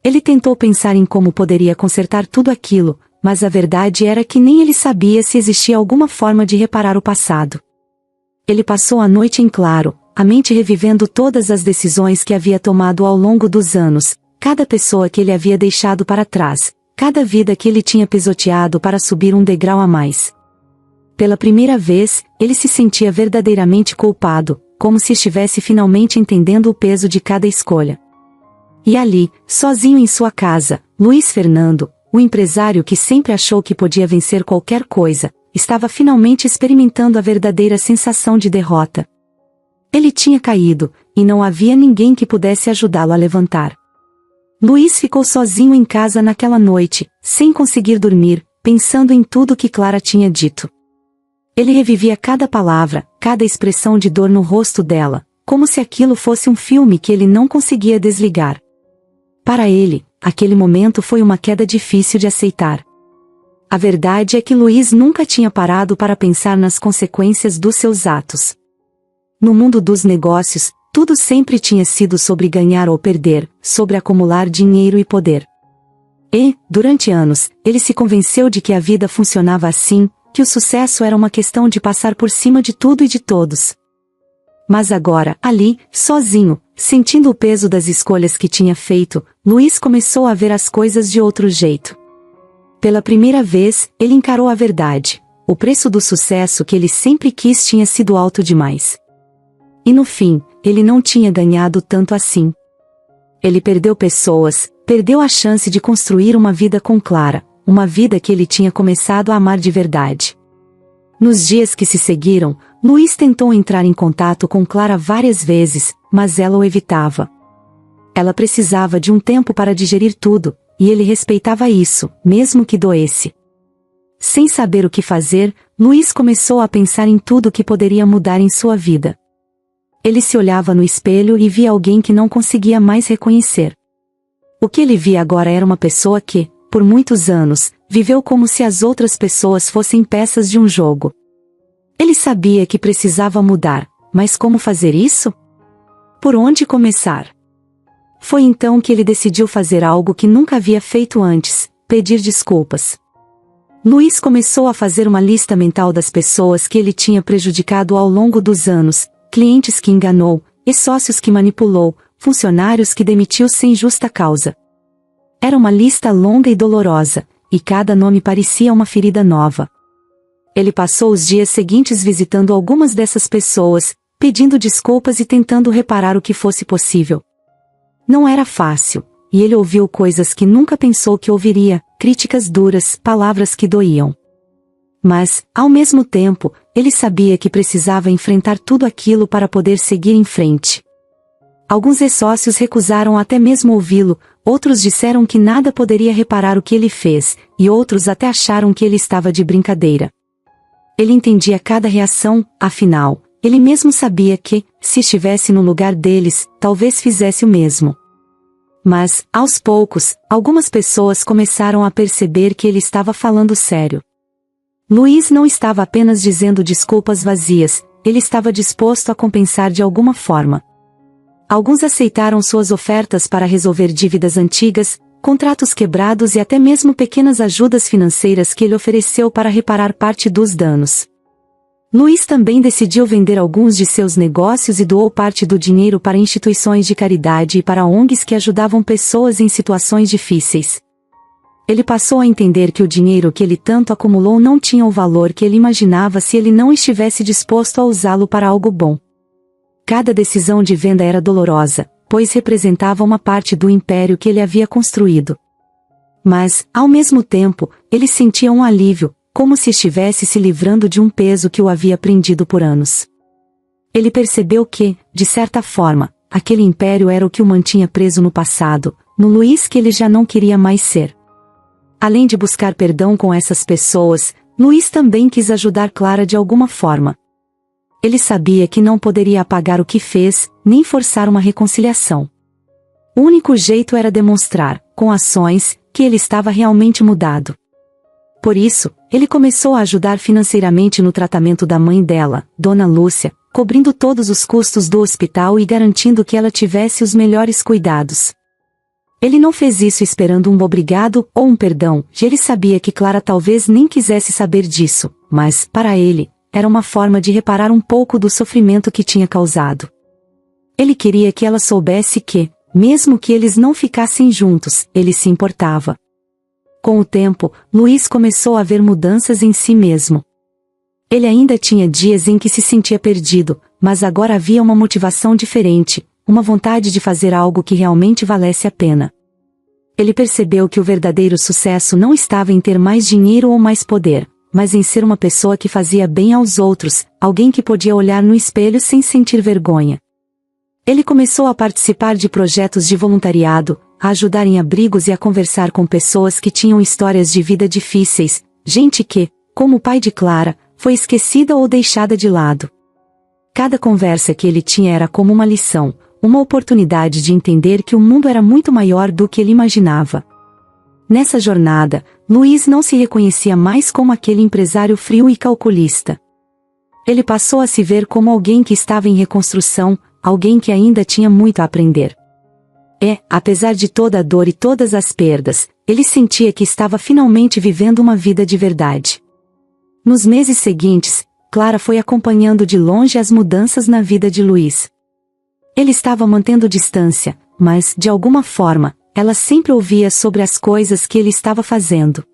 Ele tentou pensar em como poderia consertar tudo aquilo, mas a verdade era que nem ele sabia se existia alguma forma de reparar o passado. Ele passou a noite em claro, a mente revivendo todas as decisões que havia tomado ao longo dos anos, cada pessoa que ele havia deixado para trás, cada vida que ele tinha pisoteado para subir um degrau a mais. Pela primeira vez, ele se sentia verdadeiramente culpado, como se estivesse finalmente entendendo o peso de cada escolha. E ali, sozinho em sua casa, Luiz Fernando, o empresário que sempre achou que podia vencer qualquer coisa, estava finalmente experimentando a verdadeira sensação de derrota. Ele tinha caído, e não havia ninguém que pudesse ajudá-lo a levantar. Luiz ficou sozinho em casa naquela noite, sem conseguir dormir, pensando em tudo que Clara tinha dito. Ele revivia cada palavra, cada expressão de dor no rosto dela, como se aquilo fosse um filme que ele não conseguia desligar. Para ele, aquele momento foi uma queda difícil de aceitar. A verdade é que Luiz nunca tinha parado para pensar nas consequências dos seus atos. No mundo dos negócios, tudo sempre tinha sido sobre ganhar ou perder, sobre acumular dinheiro e poder. E, durante anos, ele se convenceu de que a vida funcionava assim, que o sucesso era uma questão de passar por cima de tudo e de todos. Mas agora, ali, sozinho, sentindo o peso das escolhas que tinha feito, Luiz começou a ver as coisas de outro jeito. Pela primeira vez, ele encarou a verdade. O preço do sucesso que ele sempre quis tinha sido alto demais. E no fim, ele não tinha ganhado tanto assim. Ele perdeu pessoas, perdeu a chance de construir uma vida com Clara, uma vida que ele tinha começado a amar de verdade. Nos dias que se seguiram, Luiz tentou entrar em contato com Clara várias vezes, mas ela o evitava. Ela precisava de um tempo para digerir tudo, e ele respeitava isso, mesmo que doesse. Sem saber o que fazer, Luiz começou a pensar em tudo que poderia mudar em sua vida. Ele se olhava no espelho e via alguém que não conseguia mais reconhecer. O que ele via agora era uma pessoa que, por muitos anos, viveu como se as outras pessoas fossem peças de um jogo. Ele sabia que precisava mudar, mas como fazer isso? Por onde começar? Foi então que ele decidiu fazer algo que nunca havia feito antes: pedir desculpas. Luiz começou a fazer uma lista mental das pessoas que ele tinha prejudicado ao longo dos anos, clientes que enganou, e sócios que manipulou, funcionários que demitiu sem justa causa. Era uma lista longa e dolorosa, e cada nome parecia uma ferida nova. Ele passou os dias seguintes visitando algumas dessas pessoas, pedindo desculpas e tentando reparar o que fosse possível. Não era fácil, e ele ouviu coisas que nunca pensou que ouviria, críticas duras, palavras que doíam. Mas, ao mesmo tempo, ele sabia que precisava enfrentar tudo aquilo para poder seguir em frente. Alguns ex-sócios recusaram até mesmo ouvi-lo, outros disseram que nada poderia reparar o que ele fez, e outros até acharam que ele estava de brincadeira. Ele entendia cada reação, afinal, ele mesmo sabia que, se estivesse no lugar deles, talvez fizesse o mesmo. Mas, aos poucos, algumas pessoas começaram a perceber que ele estava falando sério. Luiz não estava apenas dizendo desculpas vazias, ele estava disposto a compensar de alguma forma. Alguns aceitaram suas ofertas para resolver dívidas antigas, contratos quebrados e até mesmo pequenas ajudas financeiras que ele ofereceu para reparar parte dos danos. Luiz também decidiu vender alguns de seus negócios e doou parte do dinheiro para instituições de caridade e para ONGs que ajudavam pessoas em situações difíceis. Ele passou a entender que o dinheiro que ele tanto acumulou não tinha o valor que ele imaginava se ele não estivesse disposto a usá-lo para algo bom. Cada decisão de venda era dolorosa, pois representava uma parte do império que ele havia construído. Mas, ao mesmo tempo, ele sentia um alívio, como se estivesse se livrando de um peso que o havia prendido por anos. Ele percebeu que, de certa forma, aquele império era o que o mantinha preso no passado, no Luiz que ele já não queria mais ser. Além de buscar perdão com essas pessoas, Luiz também quis ajudar Clara de alguma forma. Ele sabia que não poderia apagar o que fez, nem forçar uma reconciliação. O único jeito era demonstrar, com ações, que ele estava realmente mudado. Por isso, ele começou a ajudar financeiramente no tratamento da mãe dela, Dona Lúcia, cobrindo todos os custos do hospital e garantindo que ela tivesse os melhores cuidados. Ele não fez isso esperando um obrigado ou um perdão, ele sabia que Clara talvez nem quisesse saber disso, mas, para ele, era uma forma de reparar um pouco do sofrimento que tinha causado. Ele queria que ela soubesse que, mesmo que eles não ficassem juntos, ele se importava. Com o tempo, Luiz começou a ver mudanças em si mesmo. Ele ainda tinha dias em que se sentia perdido, mas agora havia uma motivação diferente, uma vontade de fazer algo que realmente valesse a pena. Ele percebeu que o verdadeiro sucesso não estava em ter mais dinheiro ou mais poder, mas em ser uma pessoa que fazia bem aos outros, alguém que podia olhar no espelho sem sentir vergonha. Ele começou a participar de projetos de voluntariado, a ajudar em abrigos e a conversar com pessoas que tinham histórias de vida difíceis, gente que, como o pai de Clara, foi esquecida ou deixada de lado. Cada conversa que ele tinha era como uma lição, uma oportunidade de entender que o mundo era muito maior do que ele imaginava. Nessa jornada, Luiz não se reconhecia mais como aquele empresário frio e calculista. Ele passou a se ver como alguém que estava em reconstrução, alguém que ainda tinha muito a aprender. Apesar de toda a dor e todas as perdas, ele sentia que estava finalmente vivendo uma vida de verdade. Nos meses seguintes, Clara foi acompanhando de longe as mudanças na vida de Luiz. Ele estava mantendo distância, mas, de alguma forma, ela sempre ouvia sobre as coisas que ele estava fazendo.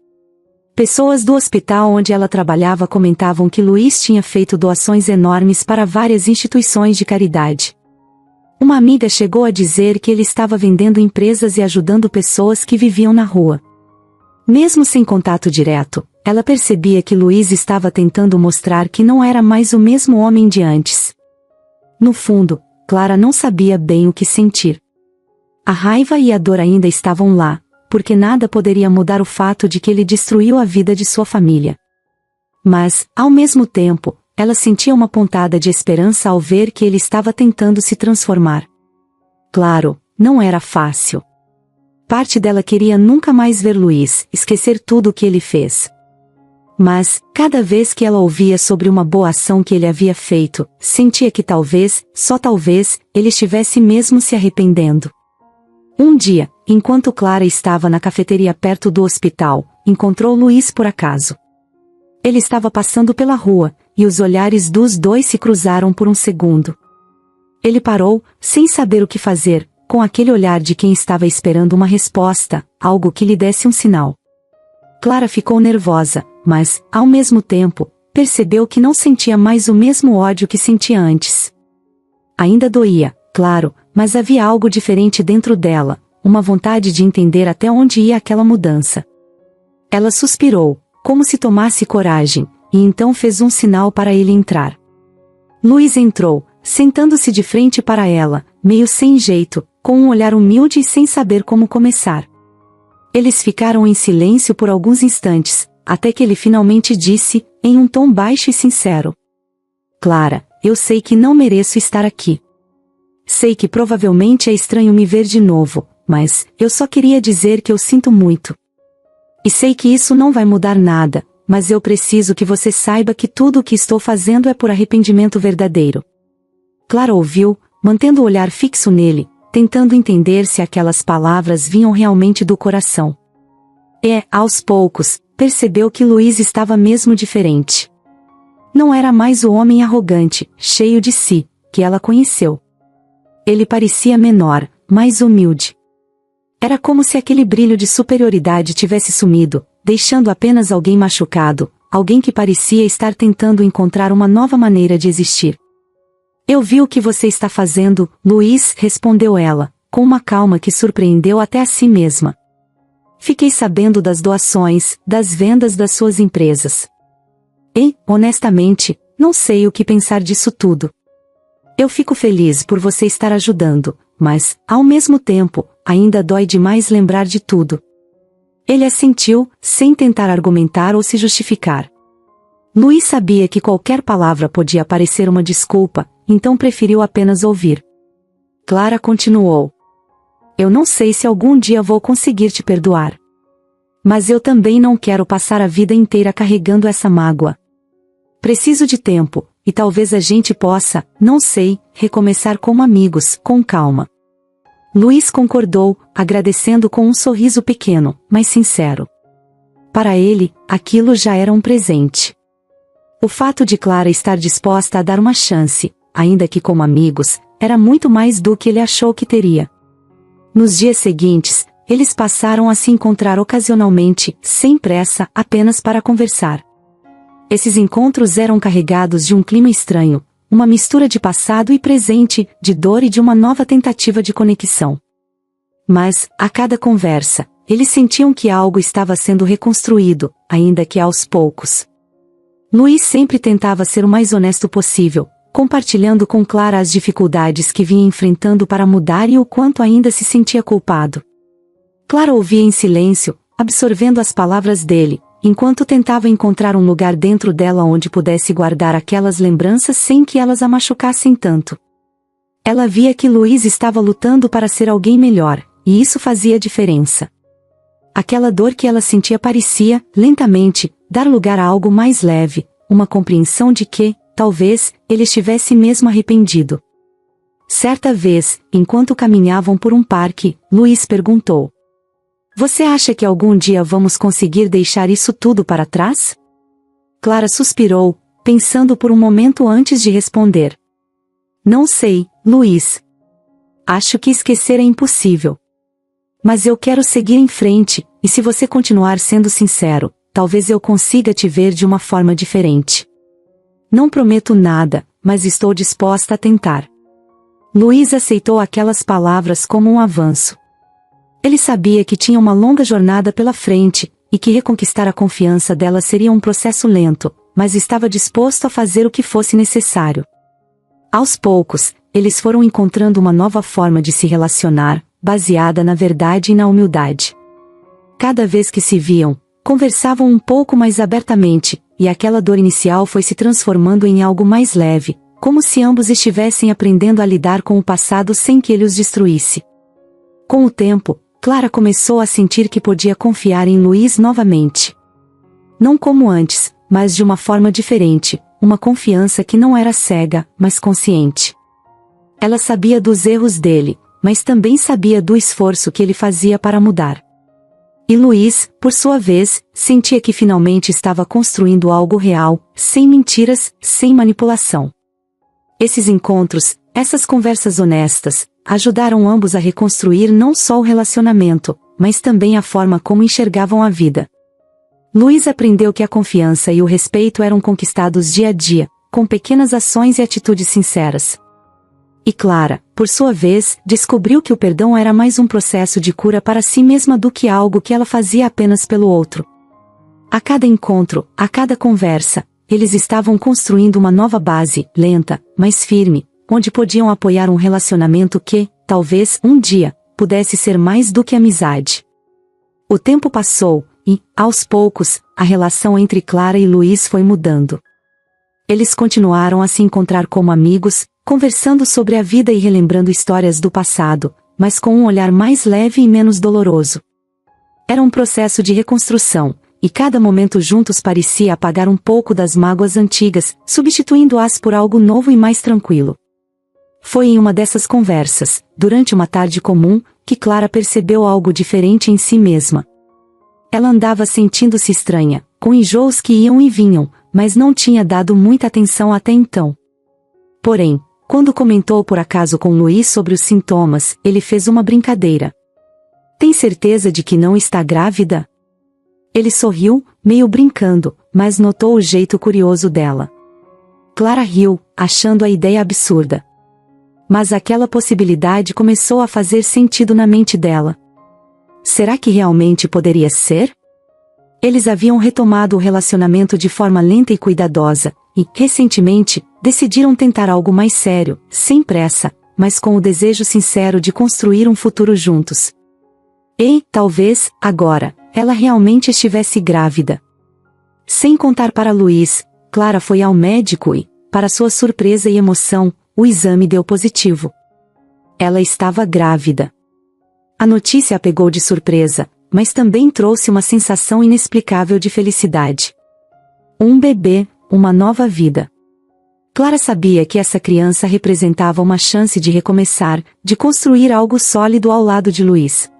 Pessoas do hospital onde ela trabalhava comentavam que Luiz tinha feito doações enormes para várias instituições de caridade. Uma amiga chegou a dizer que ele estava vendendo empresas e ajudando pessoas que viviam na rua. Mesmo sem contato direto, ela percebia que Luiz estava tentando mostrar que não era mais o mesmo homem de antes. No fundo, Clara não sabia bem o que sentir. A raiva e a dor ainda estavam lá, porque nada poderia mudar o fato de que ele destruiu a vida de sua família. Mas, ao mesmo tempo, ela sentia uma pontada de esperança ao ver que ele estava tentando se transformar. Claro, não era fácil. Parte dela queria nunca mais ver Luiz, esquecer tudo o que ele fez. Mas, cada vez que ela ouvia sobre uma boa ação que ele havia feito, sentia que talvez, só talvez, ele estivesse mesmo se arrependendo. Um dia, enquanto Clara estava na cafeteria perto do hospital, encontrou Luiz por acaso. Ele estava passando pela rua, e os olhares dos dois se cruzaram por um segundo. Ele parou, sem saber o que fazer, com aquele olhar de quem estava esperando uma resposta, algo que lhe desse um sinal. Clara ficou nervosa, mas, ao mesmo tempo, percebeu que não sentia mais o mesmo ódio que sentia antes. Ainda doía, claro, mas havia algo diferente dentro dela, uma vontade de entender até onde ia aquela mudança. Ela suspirou, como se tomasse coragem, e então fez um sinal para ele entrar. Luiz entrou, sentando-se de frente para ela, meio sem jeito, com um olhar humilde e sem saber como começar. Eles ficaram em silêncio por alguns instantes, até que ele finalmente disse, em um tom baixo e sincero: Clara, eu sei que não mereço estar aqui. Sei que provavelmente é estranho me ver de novo, mas eu só queria dizer que eu sinto muito. E sei que isso não vai mudar nada, mas eu preciso que você saiba que tudo o que estou fazendo é por arrependimento verdadeiro. Clara ouviu, mantendo o olhar fixo nele, tentando entender se aquelas palavras vinham realmente do coração. Aos poucos, percebeu que Luiz estava mesmo diferente. Não era mais o homem arrogante, cheio de si, que ela conheceu. Ele parecia menor, mais humilde. Era como se aquele brilho de superioridade tivesse sumido, deixando apenas alguém machucado, alguém que parecia estar tentando encontrar uma nova maneira de existir. Eu vi o que você está fazendo, Luiz, respondeu ela, com uma calma que surpreendeu até a si mesma. Fiquei sabendo das doações, das vendas das suas empresas. E, honestamente, não sei o que pensar disso tudo. Eu fico feliz por você estar ajudando, mas, ao mesmo tempo, ainda dói demais lembrar de tudo. Ele assentiu, sem tentar argumentar ou se justificar. Luiz sabia que qualquer palavra podia parecer uma desculpa, então preferiu apenas ouvir. Clara continuou. Eu não sei se algum dia vou conseguir te perdoar. Mas eu também não quero passar a vida inteira carregando essa mágoa. Preciso de tempo, e talvez a gente possa, não sei, recomeçar como amigos, com calma. Luiz concordou, agradecendo com um sorriso pequeno, mas sincero. Para ele, aquilo já era um presente. O fato de Clara estar disposta a dar uma chance, ainda que como amigos, era muito mais do que ele achou que teria. Nos dias seguintes, eles passaram a se encontrar ocasionalmente, sem pressa, apenas para conversar. Esses encontros eram carregados de um clima estranho, uma mistura de passado e presente, de dor e de uma nova tentativa de conexão. Mas, a cada conversa, eles sentiam que algo estava sendo reconstruído, ainda que aos poucos. Luiz sempre tentava ser o mais honesto possível, compartilhando com Clara as dificuldades que vinha enfrentando para mudar e o quanto ainda se sentia culpado. Clara ouvia em silêncio, absorvendo as palavras dele, enquanto tentava encontrar um lugar dentro dela onde pudesse guardar aquelas lembranças sem que elas a machucassem tanto. Ela via que Luiz estava lutando para ser alguém melhor, e isso fazia diferença. Aquela dor que ela sentia parecia, lentamente, dar lugar a algo mais leve, uma compreensão de que, talvez, ele estivesse mesmo arrependido. Certa vez, enquanto caminhavam por um parque, Luiz perguntou: "Você acha que algum dia vamos conseguir deixar isso tudo para trás?" Clara suspirou, pensando por um momento antes de responder. "Não sei, Luiz. Acho que esquecer é impossível. Mas eu quero seguir em frente, e se você continuar sendo sincero, talvez eu consiga te ver de uma forma diferente. Não prometo nada, mas estou disposta a tentar." Luiz aceitou aquelas palavras como um avanço. Ele sabia que tinha uma longa jornada pela frente, e que reconquistar a confiança dela seria um processo lento, mas estava disposto a fazer o que fosse necessário. Aos poucos, eles foram encontrando uma nova forma de se relacionar, baseada na verdade e na humildade. Cada vez que se viam, conversavam um pouco mais abertamente, e aquela dor inicial foi se transformando em algo mais leve, como se ambos estivessem aprendendo a lidar com o passado sem que ele os destruísse. Com o tempo, Clara começou a sentir que podia confiar em Luiz novamente. Não como antes, mas de uma forma diferente, uma confiança que não era cega, mas consciente. Ela sabia dos erros dele, mas também sabia do esforço que ele fazia para mudar. E Luiz, por sua vez, sentia que finalmente estava construindo algo real, sem mentiras, sem manipulação. Esses encontros, essas conversas honestas, ajudaram ambos a reconstruir não só o relacionamento, mas também a forma como enxergavam a vida. Luiz aprendeu que a confiança e o respeito eram conquistados dia a dia, com pequenas ações e atitudes sinceras. E Clara, por sua vez, descobriu que o perdão era mais um processo de cura para si mesma do que algo que ela fazia apenas pelo outro. A cada encontro, a cada conversa, eles estavam construindo uma nova base, lenta, mas firme, onde podiam apoiar um relacionamento que, talvez, um dia, pudesse ser mais do que amizade. O tempo passou, e, aos poucos, a relação entre Clara e Luiz foi mudando. Eles continuaram a se encontrar como amigos, conversando sobre a vida e relembrando histórias do passado, mas com um olhar mais leve e menos doloroso. Era um processo de reconstrução, e cada momento juntos parecia apagar um pouco das mágoas antigas, substituindo-as por algo novo e mais tranquilo. Foi em uma dessas conversas, durante uma tarde comum, que Clara percebeu algo diferente em si mesma. Ela andava sentindo-se estranha, com enjoos que iam e vinham, mas não tinha dado muita atenção até então. Porém, quando comentou por acaso com Luiz sobre os sintomas, ele fez uma brincadeira. "Tem certeza de que não está grávida?" Ele sorriu, meio brincando, mas notou o jeito curioso dela. Clara riu, achando a ideia absurda. Mas aquela possibilidade começou a fazer sentido na mente dela. Será que realmente poderia ser? Eles haviam retomado o relacionamento de forma lenta e cuidadosa, e, recentemente, decidiram tentar algo mais sério, sem pressa, mas com o desejo sincero de construir um futuro juntos. E, talvez, agora, ela realmente estivesse grávida. Sem contar para Luiz, Clara foi ao médico e, para sua surpresa e emoção, o exame deu positivo. Ela estava grávida. A notícia a pegou de surpresa, mas também trouxe uma sensação inexplicável de felicidade. Um bebê, uma nova vida. Clara sabia que essa criança representava uma chance de recomeçar, de construir algo sólido ao lado de Luiz.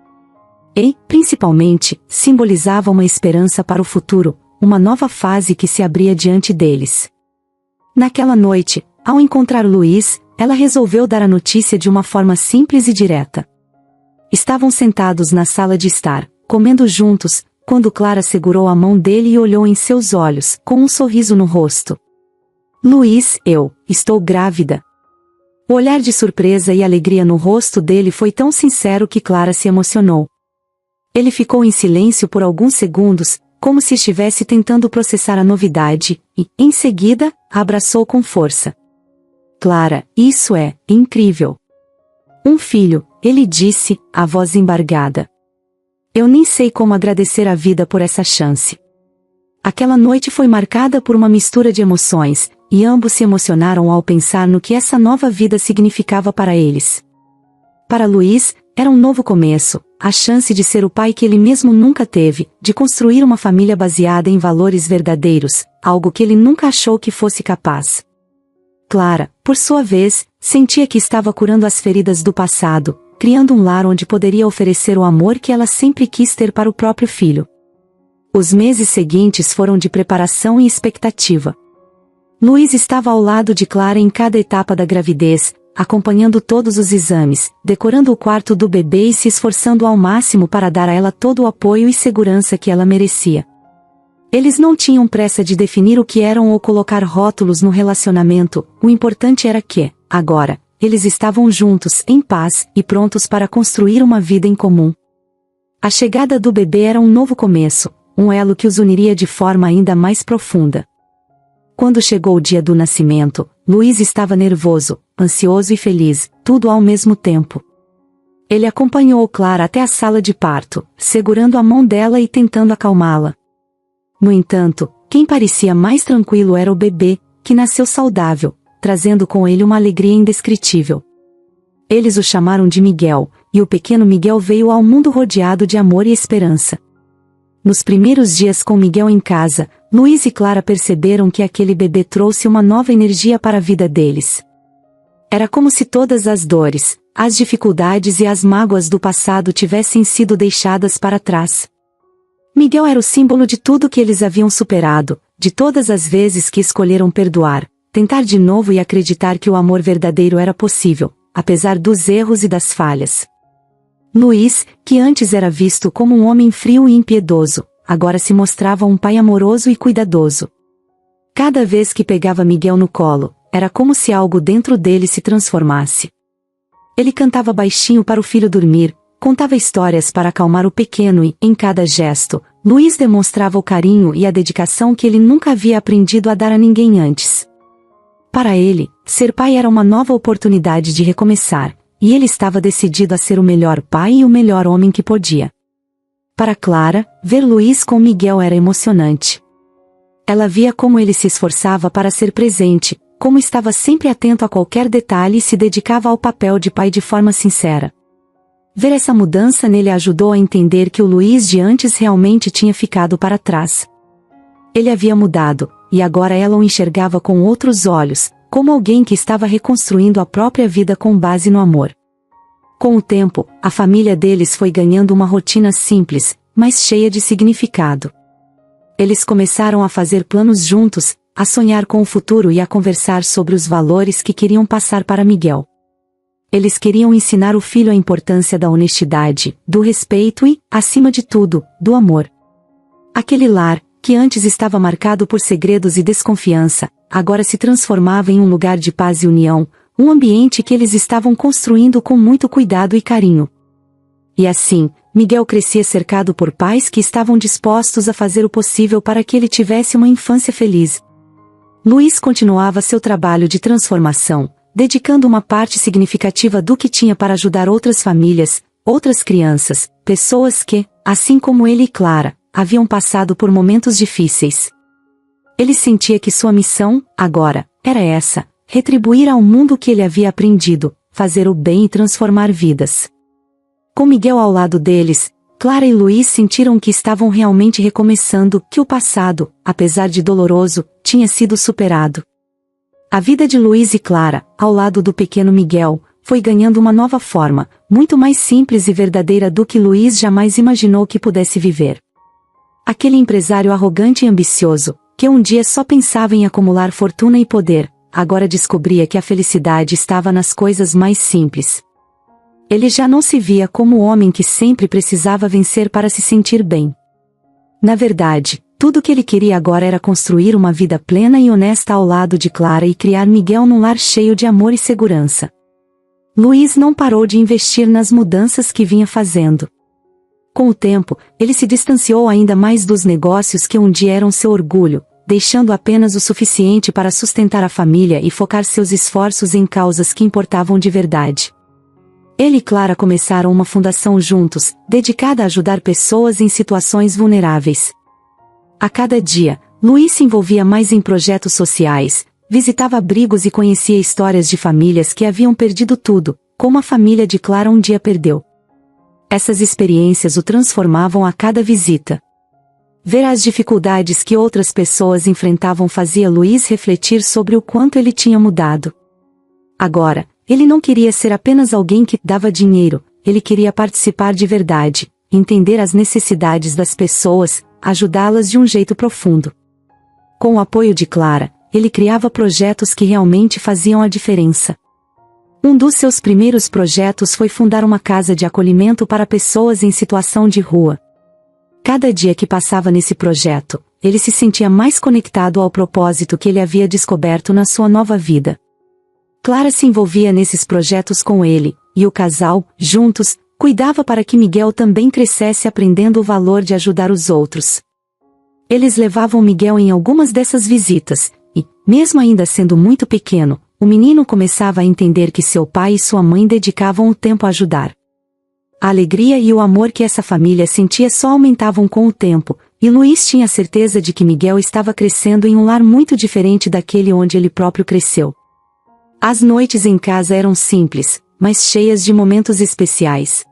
E, principalmente, simbolizava uma esperança para o futuro, uma nova fase que se abria diante deles. Naquela noite, ao encontrar Luiz, ela resolveu dar a notícia de uma forma simples e direta. Estavam sentados na sala de estar, comendo juntos, quando Clara segurou a mão dele e olhou em seus olhos, com um sorriso no rosto. "Luiz, eu estou grávida." O olhar de surpresa e alegria no rosto dele foi tão sincero que Clara se emocionou. Ele ficou em silêncio por alguns segundos, como se estivesse tentando processar a novidade, e, em seguida, a abraçou com força. "Clara, isso é incrível." "Um filho," ele disse, a voz embargada. "Eu nem sei como agradecer a vida por essa chance." Aquela noite foi marcada por uma mistura de emoções, e ambos se emocionaram ao pensar no que essa nova vida significava para eles. Para Luiz, era um novo começo, a chance de ser o pai que ele mesmo nunca teve, de construir uma família baseada em valores verdadeiros, algo que ele nunca achou que fosse capaz. Clara, por sua vez, sentia que estava curando as feridas do passado, criando um lar onde poderia oferecer o amor que ela sempre quis ter para o próprio filho. Os meses seguintes foram de preparação e expectativa. Luiz estava ao lado de Clara em cada etapa da gravidez, acompanhando todos os exames, decorando o quarto do bebê e se esforçando ao máximo para dar a ela todo o apoio e segurança que ela merecia. Eles não tinham pressa de definir o que eram ou colocar rótulos no relacionamento, o importante era que, agora, eles estavam juntos, em paz, e prontos para construir uma vida em comum. A chegada do bebê era um novo começo, um elo que os uniria de forma ainda mais profunda. Quando chegou o dia do nascimento, Luiz estava nervoso, ansioso e feliz, tudo ao mesmo tempo. Ele acompanhou Clara até a sala de parto, segurando a mão dela e tentando acalmá-la. No entanto, quem parecia mais tranquilo era o bebê, que nasceu saudável, trazendo com ele uma alegria indescritível. Eles o chamaram de Miguel, e o pequeno Miguel veio ao mundo rodeado de amor e esperança. Nos primeiros dias com Miguel em casa, Luiz e Clara perceberam que aquele bebê trouxe uma nova energia para a vida deles. Era como se todas as dores, as dificuldades e as mágoas do passado tivessem sido deixadas para trás. Miguel era o símbolo de tudo que eles haviam superado, de todas as vezes que escolheram perdoar, tentar de novo e acreditar que o amor verdadeiro era possível, apesar dos erros e das falhas. Luiz, que antes era visto como um homem frio e impiedoso, agora se mostrava um pai amoroso e cuidadoso. Cada vez que pegava Miguel no colo, era como se algo dentro dele se transformasse. Ele cantava baixinho para o filho dormir, contava histórias para acalmar o pequeno e, em cada gesto, Luiz demonstrava o carinho e a dedicação que ele nunca havia aprendido a dar a ninguém antes. Para ele, ser pai era uma nova oportunidade de recomeçar, e ele estava decidido a ser o melhor pai e o melhor homem que podia. Para Clara, ver Luiz com Miguel era emocionante. Ela via como ele se esforçava para ser presente, como estava sempre atento a qualquer detalhe e se dedicava ao papel de pai de forma sincera. Ver essa mudança nele ajudou a entender que o Luiz de antes realmente tinha ficado para trás. Ele havia mudado, e agora ela o enxergava com outros olhos, como alguém que estava reconstruindo a própria vida com base no amor. Com o tempo, a família deles foi ganhando uma rotina simples, mas cheia de significado. Eles começaram a fazer planos juntos, a sonhar com o futuro e a conversar sobre os valores que queriam passar para Miguel. Eles queriam ensinar o filho a importância da honestidade, do respeito e, acima de tudo, do amor. Aquele lar, que antes estava marcado por segredos e desconfiança, agora se transformava em um lugar de paz e união, um ambiente que eles estavam construindo com muito cuidado e carinho. E assim, Miguel crescia cercado por pais que estavam dispostos a fazer o possível para que ele tivesse uma infância feliz. Luiz continuava seu trabalho de transformação, dedicando uma parte significativa do que tinha para ajudar outras famílias, outras crianças, pessoas que, assim como ele e Clara, haviam passado por momentos difíceis. Ele sentia que sua missão, agora, era essa: retribuir ao mundo o que ele havia aprendido, fazer o bem e transformar vidas. Com Miguel ao lado deles, Clara e Luiz sentiram que estavam realmente recomeçando, que o passado, apesar de doloroso, tinha sido superado. A vida de Luiz e Clara, ao lado do pequeno Miguel, foi ganhando uma nova forma, muito mais simples e verdadeira do que Luiz jamais imaginou que pudesse viver. Aquele empresário arrogante e ambicioso, que um dia só pensava em acumular fortuna e poder, agora descobria que a felicidade estava nas coisas mais simples. Ele já não se via como o homem que sempre precisava vencer para se sentir bem. Na verdade, tudo o que ele queria agora era construir uma vida plena e honesta ao lado de Clara e criar Miguel num lar cheio de amor e segurança. Luiz não parou de investir nas mudanças que vinha fazendo. Com o tempo, ele se distanciou ainda mais dos negócios que um dia eram seu orgulho, deixando apenas o suficiente para sustentar a família e focar seus esforços em causas que importavam de verdade. Ele e Clara começaram uma fundação juntos, dedicada a ajudar pessoas em situações vulneráveis. A cada dia, Luiz se envolvia mais em projetos sociais, visitava abrigos e conhecia histórias de famílias que haviam perdido tudo, como a família de Clara um dia perdeu. Essas experiências o transformavam a cada visita. Ver as dificuldades que outras pessoas enfrentavam fazia Luiz refletir sobre o quanto ele tinha mudado. Agora, ele não queria ser apenas alguém que dava dinheiro, ele queria participar de verdade, entender as necessidades das pessoas, ajudá-las de um jeito profundo. Com o apoio de Clara, ele criava projetos que realmente faziam a diferença. Um dos seus primeiros projetos foi fundar uma casa de acolhimento para pessoas em situação de rua. Cada dia que passava nesse projeto, ele se sentia mais conectado ao propósito que ele havia descoberto na sua nova vida. Clara se envolvia nesses projetos com ele, e o casal, juntos, cuidava para que Miguel também crescesse aprendendo o valor de ajudar os outros. Eles levavam Miguel em algumas dessas visitas, e, mesmo ainda sendo muito pequeno, o menino começava a entender que seu pai e sua mãe dedicavam o tempo a ajudar. A alegria e o amor que essa família sentia só aumentavam com o tempo, e Luiz tinha certeza de que Miguel estava crescendo em um lar muito diferente daquele onde ele próprio cresceu. As noites em casa eram simples, mas cheias de momentos especiais.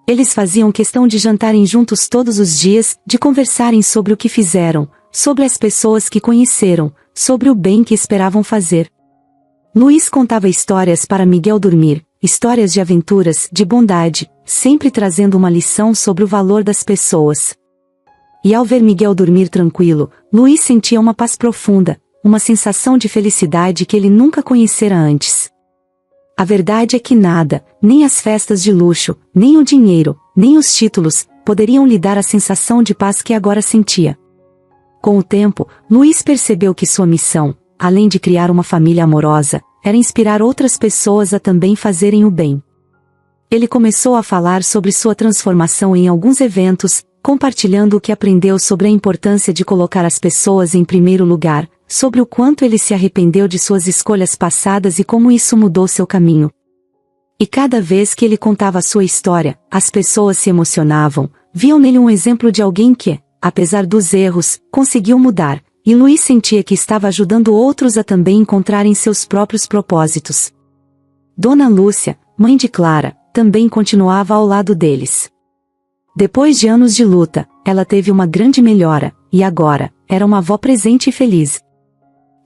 Eles faziam questão de jantarem juntos todos os dias, de conversarem sobre o que fizeram, sobre as pessoas que conheceram, sobre o bem que esperavam fazer. Luiz contava histórias para Miguel dormir, histórias de aventuras, de bondade, sempre trazendo uma lição sobre o valor das pessoas. E ao ver Miguel dormir tranquilo, Luiz sentia uma paz profunda, uma sensação de felicidade que ele nunca conhecera antes. A verdade é que nada, nem as festas de luxo, nem o dinheiro, nem os títulos, poderiam lhe dar a sensação de paz que agora sentia. Com o tempo, Luiz percebeu que sua missão, além de criar uma família amorosa, era inspirar outras pessoas a também fazerem o bem. Ele começou a falar sobre sua transformação em alguns eventos, compartilhando o que aprendeu sobre a importância de colocar as pessoas em primeiro lugar, sobre o quanto ele se arrependeu de suas escolhas passadas e como isso mudou seu caminho. E cada vez que ele contava sua história, as pessoas se emocionavam, viam nele um exemplo de alguém que, apesar dos erros, conseguiu mudar, e Luiz sentia que estava ajudando outros a também encontrarem seus próprios propósitos. Dona Lúcia, mãe de Clara, também continuava ao lado deles. Depois de anos de luta, ela teve uma grande melhora, e agora, era uma avó presente e feliz.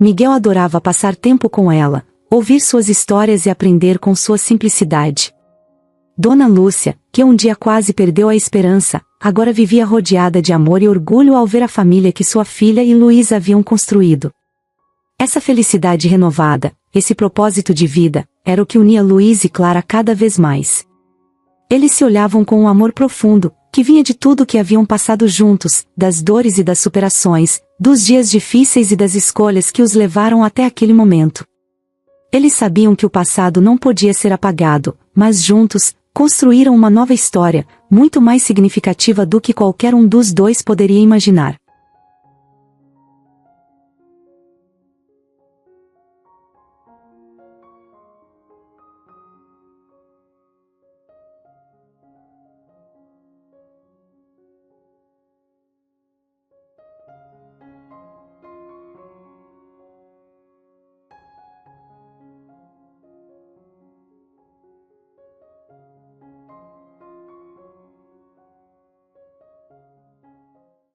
Miguel adorava passar tempo com ela, ouvir suas histórias e aprender com sua simplicidade. Dona Lúcia, que um dia quase perdeu a esperança, agora vivia rodeada de amor e orgulho ao ver a família que sua filha e Luiz haviam construído. Essa felicidade renovada, esse propósito de vida, era o que unia Luiz e Clara cada vez mais. Eles se olhavam com um amor profundo, que vinha de tudo que haviam passado juntos, das dores e das superações, dos dias difíceis e das escolhas que os levaram até aquele momento. Eles sabiam que o passado não podia ser apagado, mas juntos, construíram uma nova história, muito mais significativa do que qualquer um dos dois poderia imaginar.